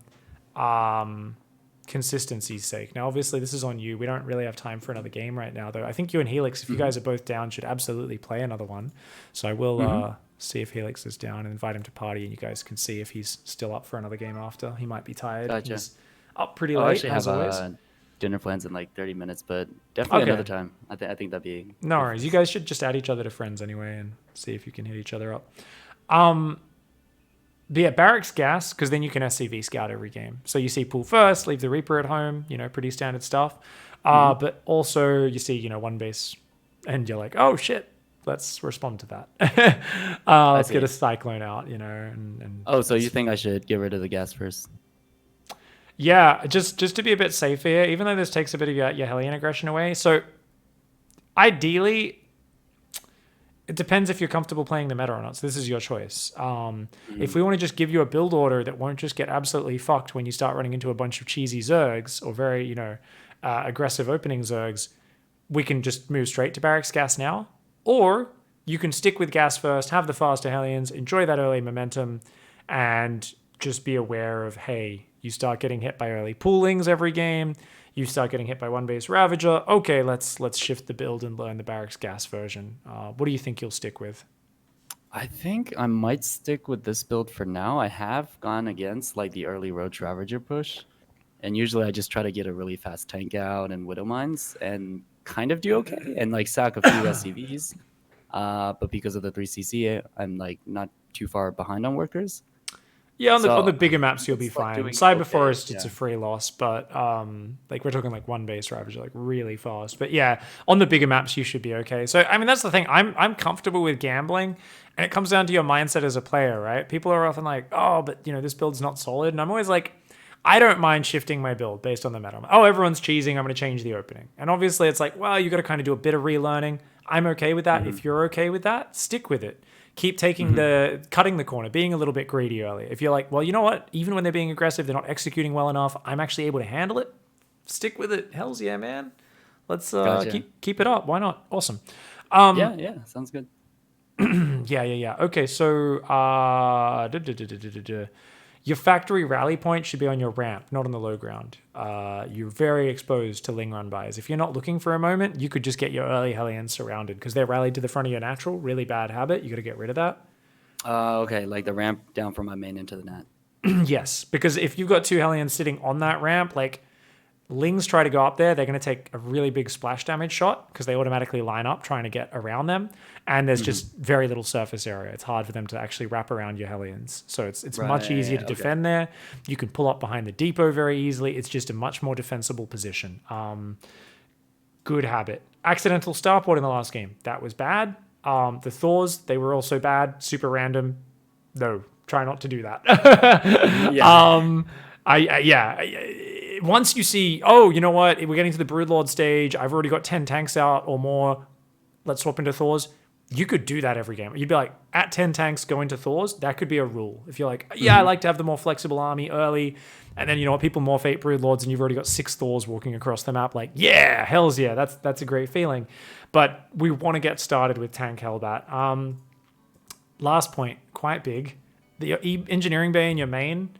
Speaker 1: consistency's sake. Now, obviously, this is on you. We don't really have time for another game right now, though. I think you and Helix, if you guys are both down, should absolutely play another one. So I will see if Helix is down and invite him to party, and you guys can see if he's still up for another game after. He might be tired.
Speaker 2: Gotcha.
Speaker 1: He's up pretty
Speaker 2: I
Speaker 1: late,
Speaker 2: actually
Speaker 1: as
Speaker 2: have
Speaker 1: always.
Speaker 2: dinner plans in like 30 minutes, but definitely
Speaker 1: Okay.
Speaker 2: another time. I think that'd be
Speaker 1: No worries. You guys should just add each other to friends anyway and see if you can hit each other up. But yeah, Barracks Gas, because then you can SCV scout every game. So you see pull first, leave the Reaper at home, pretty standard stuff. But also you see, 1 base and you're like, oh shit, let's respond to that. Let's get a Cyclone out, and
Speaker 2: Oh, so you think I should get rid of the gas first?
Speaker 1: yeah, just to be a bit safe here, even though this takes a bit of your Hellion aggression away. So ideally, it depends if you're comfortable playing the meta or not. So this is your choice. If we want to just give you a build order that won't just get absolutely fucked when you start running into a bunch of cheesy Zergs or very, aggressive opening Zergs, we can just move straight to Barracks Gas now. Or you can stick with Gas first, have the faster Hellions, enjoy that early momentum, and just be aware of, hey, you start getting hit by early poolings every game. You start getting hit by 1 base Ravager. Okay, let's shift the build and learn the Barracks Gas version. What do you think you'll stick with?
Speaker 2: I think I might stick with this build for now. I have gone against like the early Roach Ravager push, and usually I just try to get a really fast tank out and Widow Mines and kind of do okay and like sack a few SCVs. But because of the 3CC, I'm like not too far behind on workers.
Speaker 1: Yeah, on
Speaker 2: So,
Speaker 1: the bigger maps you'll be
Speaker 2: it's like
Speaker 1: fine.
Speaker 2: doing
Speaker 1: Cyber
Speaker 2: okay,
Speaker 1: Forest, it's a
Speaker 2: yeah.
Speaker 1: free loss, but like we're talking like 1 base Ravager, like really fast. But yeah, on the bigger maps you should be okay. So I mean that's the thing. I'm comfortable with gambling, and it comes down to your mindset as a player, right? People are often like, oh, but this build's not solid, and I'm always like, I don't mind shifting my build based on the meta. Oh, everyone's cheesing, I'm going to change the opening. And obviously it's like, well, you got to kind of do a bit of relearning. I'm okay with that. If you're okay with that, stick with it. Keep taking cutting the corner, being a little bit greedy early. If you're like, well, you know what? Even when they're being aggressive, they're not executing well enough. I'm actually able to handle it. Stick with it. Hells yeah, man. Let's
Speaker 2: Gotcha.
Speaker 1: keep it up. Why not? Awesome.
Speaker 2: Yeah, sounds good.
Speaker 1: Yeah. Okay, so your factory rally point should be on your ramp, not on the low ground. You're very exposed to Ling Run buys. If you're not looking for a moment, you could just get your early Hellions surrounded because they're rallied to the front of your natural. Really bad habit. You got to get rid of that.
Speaker 2: Okay, like the ramp down from my main into the net.
Speaker 1: Yes, because if you've got 2 Hellions sitting on that ramp, like Lings try to go up there, they're going to take a really big splash damage shot because they automatically line up trying to get around them. And there's just very little surface area. It's hard for them to actually wrap around your Hellions. So it's much easier to
Speaker 2: okay.
Speaker 1: defend there. You can pull up behind the depot very easily. It's just a much more defensible position. Good habit. Accidental starport in the last game. That was bad. The Thors, they were also bad. Super random. No, try not to do that. Once you see, oh, you know what? We're getting to the Broodlord stage. I've already got 10 tanks out or more. Let's swap into Thors. You could do that every game. You'd be like, at 10 tanks, go into Thors. That could be a rule. If you're like, yeah, I like to have the more flexible army early. And then, you know what? People morph 8 Broodlords and you've already got 6 Thors walking across the map. Like, yeah, hells yeah. That's a great feeling. But we want to get started with Tank Hellbat. Last point, quite big. The engineering bay in your main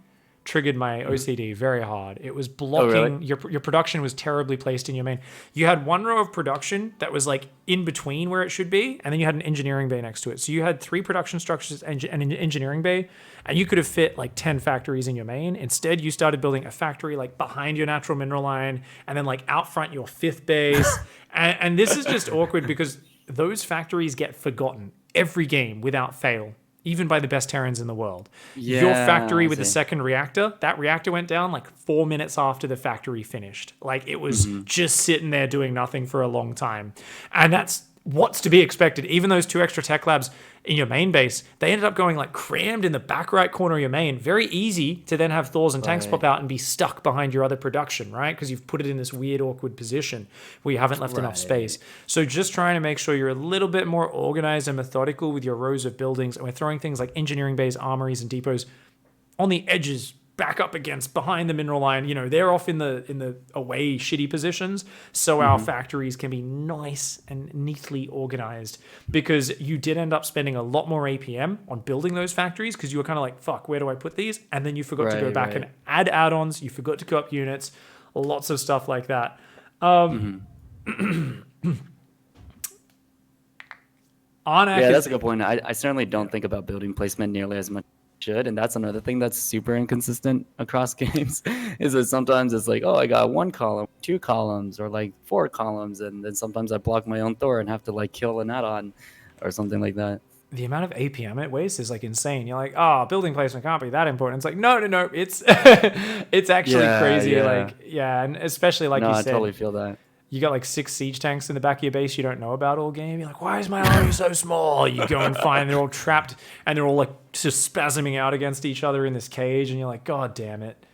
Speaker 1: triggered my OCD very hard. It was blocking
Speaker 2: really?
Speaker 1: your production was terribly placed in your main. You had one row of production that was like in between where it should be, and then you had an engineering bay next to it. So you had 3 production structures and an engineering bay, and you could have fit like 10 factories in your main. Instead, you started building a factory like behind your natural mineral line, and then like out front your 5th base. and this is just awkward because those factories get forgotten every game without fail, even by the best Terrans in the world. Your factory with the second reactor, that reactor went down like 4 minutes after the factory finished. Like it was just sitting there doing nothing for a long time. And that's what's to be expected. Even those 2 extra tech labs in your main base, they ended up going like crammed in the back right corner of your main. Very easy to then have Thors and tanks pop out and be stuck behind your other production, right? Because you've put it in this weird, awkward position where you haven't left enough space. So just trying to make sure you're a little bit more organized and methodical with your rows of buildings. And we're throwing things like engineering bays, armories, and depots on the edges, back up against behind the mineral line. You know, they're off in the away shitty positions, so our factories can be nice and neatly organized, because you did end up spending a lot more APM on building those factories because you were kind of like, fuck, where do I put these? And then you forgot to go
Speaker 2: Right,
Speaker 1: back
Speaker 2: right.
Speaker 1: and add add-ons. You forgot to go up units, lots of stuff like that. Arnak
Speaker 2: Yeah,
Speaker 1: is
Speaker 2: that's a good point. I certainly don't think about building placement nearly as much as I should, and that's another thing that's super inconsistent across games. Is that sometimes it's like, oh, I got 1 column, 2 columns, or like 4 columns, and then sometimes I block my own Thor and have to like kill an add-on or something like that.
Speaker 1: the amount of APM it wastes is like insane. You're like, oh, building placement can't be that important. It's like, no, it's it's actually
Speaker 2: Yeah,
Speaker 1: crazy.
Speaker 2: yeah.
Speaker 1: Like, yeah, and especially like
Speaker 2: No,
Speaker 1: you
Speaker 2: I
Speaker 1: said,
Speaker 2: totally feel that.
Speaker 1: you got like 6 siege tanks in the back of your base you don't know about all game. You're like, why is my army so small? You go and find they're all trapped and they're all like just spasming out against each other in this cage, and you're like, God damn it.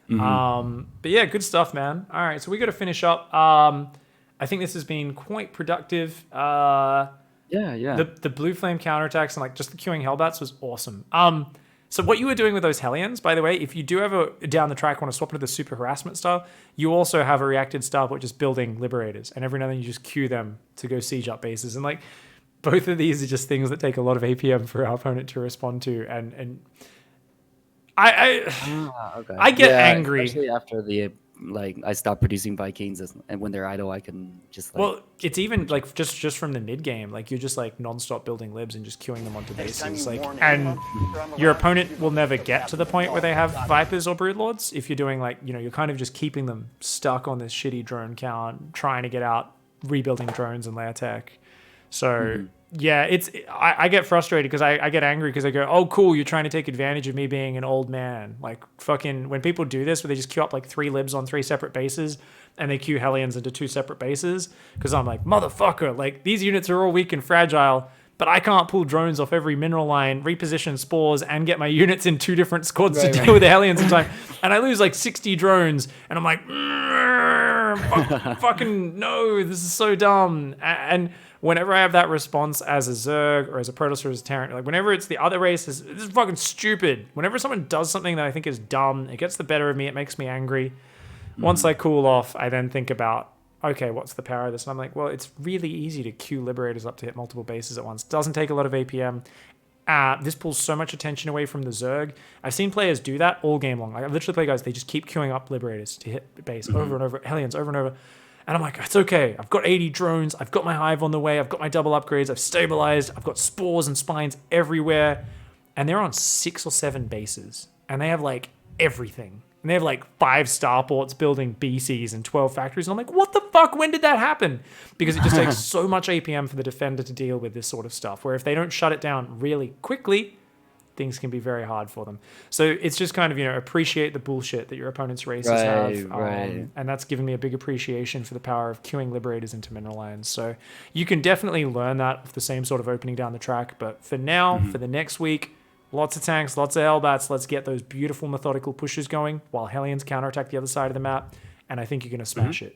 Speaker 1: But yeah, good stuff, man. All right, so we got to finish up. I think this has been quite productive.
Speaker 2: Yeah.
Speaker 1: The blue flame counterattacks and like just the queuing Hellbats was awesome. So what you were doing with those Hellions, by the way, if you do ever down the track want to swap into the super harassment style, you also have a reacted style, which is building liberators, and every now and then you just queue them to go siege up bases. And like both of these are just things that take a lot of APM for our opponent to respond to, and
Speaker 2: Okay.
Speaker 1: I get angry.
Speaker 2: Especially after the like I stopped producing Vikings, and when they're idle, I can just like.
Speaker 1: Well, it's even like just from the mid game, like you're just like non-stop building libs and just queuing them onto
Speaker 4: Next time
Speaker 1: bases,
Speaker 4: you
Speaker 1: like,
Speaker 4: warn
Speaker 1: and
Speaker 4: anyone around the
Speaker 1: your
Speaker 4: round,
Speaker 1: opponent will never get to the point where they have Vipers or Broodlords if you're doing like, you know, you're kind of just keeping them stuck on this shitty drone count, trying to get out, rebuilding drones and layer tech. So yeah, I get frustrated because I get angry because I go, oh cool, you're trying to take advantage of me being an old man. Like fucking when people do this where they just queue up like 3 libs on 3 separate bases and they queue Hellions into 2 separate bases, because I'm like, motherfucker, like these units are all weak and fragile, but I can't pull drones off every mineral line, reposition spores, and get my units in 2 different squads to deal with the Hellions in time. And I lose like 60 drones, and I'm like, fucking no, this is so dumb. And whenever I have that response as a Zerg or as a Protoss or as a Terran, like whenever it's the other race, this is fucking stupid. Whenever someone does something that I think is dumb, it gets the better of me, it makes me angry. Once I cool off, I then think about, okay, what's the power of this? And I'm like, well, it's really easy to queue Liberators up to hit multiple bases at once. Doesn't take a lot of APM. This pulls so much attention away from the Zerg. I've seen players do that all game long. Like, I literally play guys, they just keep queuing up Liberators to hit base over and over, Hellions over and over. And I'm like, it's okay. I've got 80 drones. I've got my Hive on the way. I've got my double upgrades. I've stabilized. I've got spores and spines everywhere. And they're on 6 or 7 bases. And they have like everything. And they have like 5 starports building BCs and 12 factories. And I'm like, what the fuck? When did that happen? Because it just takes so much APM for the defender to deal with this sort of stuff, where if they don't shut it down really quickly, things can be very hard for them. So it's just kind of, you know, appreciate the bullshit that your opponent's races have.
Speaker 2: Right.
Speaker 1: And that's given me a big appreciation for the power of queuing Liberators into mineral lines. So you can definitely learn that with the same sort of opening down the track. But for now, for the next week, lots of tanks, lots of Hellbats. Let's get those beautiful methodical pushes going while Hellions counterattack the other side of the map. And I think you're going to smash it.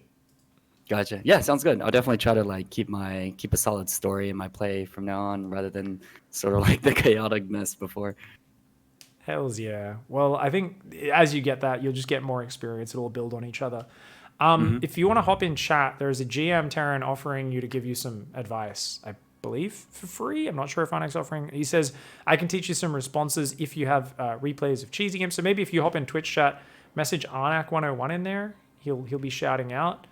Speaker 2: Gotcha. Yeah, sounds good. I'll definitely try to like keep a solid story in my play from now on, rather than sort of like the chaoticness before.
Speaker 1: Hells yeah. Well, I think as you get that, you'll just get more experience. It'll build on each other. If you want to hop in chat, there's a GM Terran offering you to give you some advice, I believe, for free. I'm not sure if Arnak's offering. He says, I can teach you some responses if you have replays of cheesy games. So maybe if you hop in Twitch chat, message Arnak101 in there. He'll be shouting out.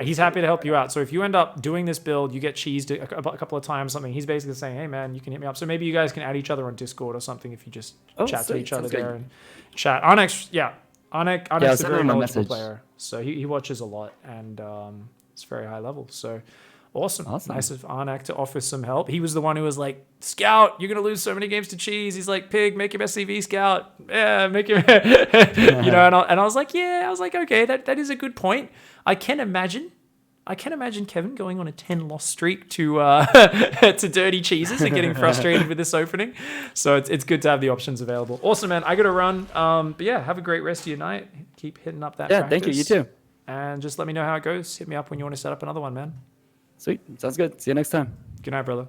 Speaker 1: He's happy to help you out. So if you end up doing this build, you get cheesed a couple of times, something, he's basically saying, hey man, you can hit me up. So maybe you guys can add each other on Discord or something if you just chat to each other there and chat. Arnak's a very knowledgeable player. So he watches a lot, and it's very high level. So awesome. Nice of Arnak to offer some help. He was the one who was like, Scout, you're going to lose so many games to cheese. He's like, Pig, make him SCV Scout. Yeah, make him, you know, and I was like, yeah, I was like, okay, that is a good point. I can imagine Kevin going on a 10-loss streak to to dirty cheeses and getting frustrated with this opening. So it's good to have the options available. Awesome, man. I got to run. But yeah, have a great rest of your night. Keep hitting up that practice.
Speaker 2: Thank you. You too.
Speaker 1: And just let me know how it goes. Hit me up when you want to set up another one, man.
Speaker 2: Sweet. Sounds good. See you next time.
Speaker 1: Good night, brother.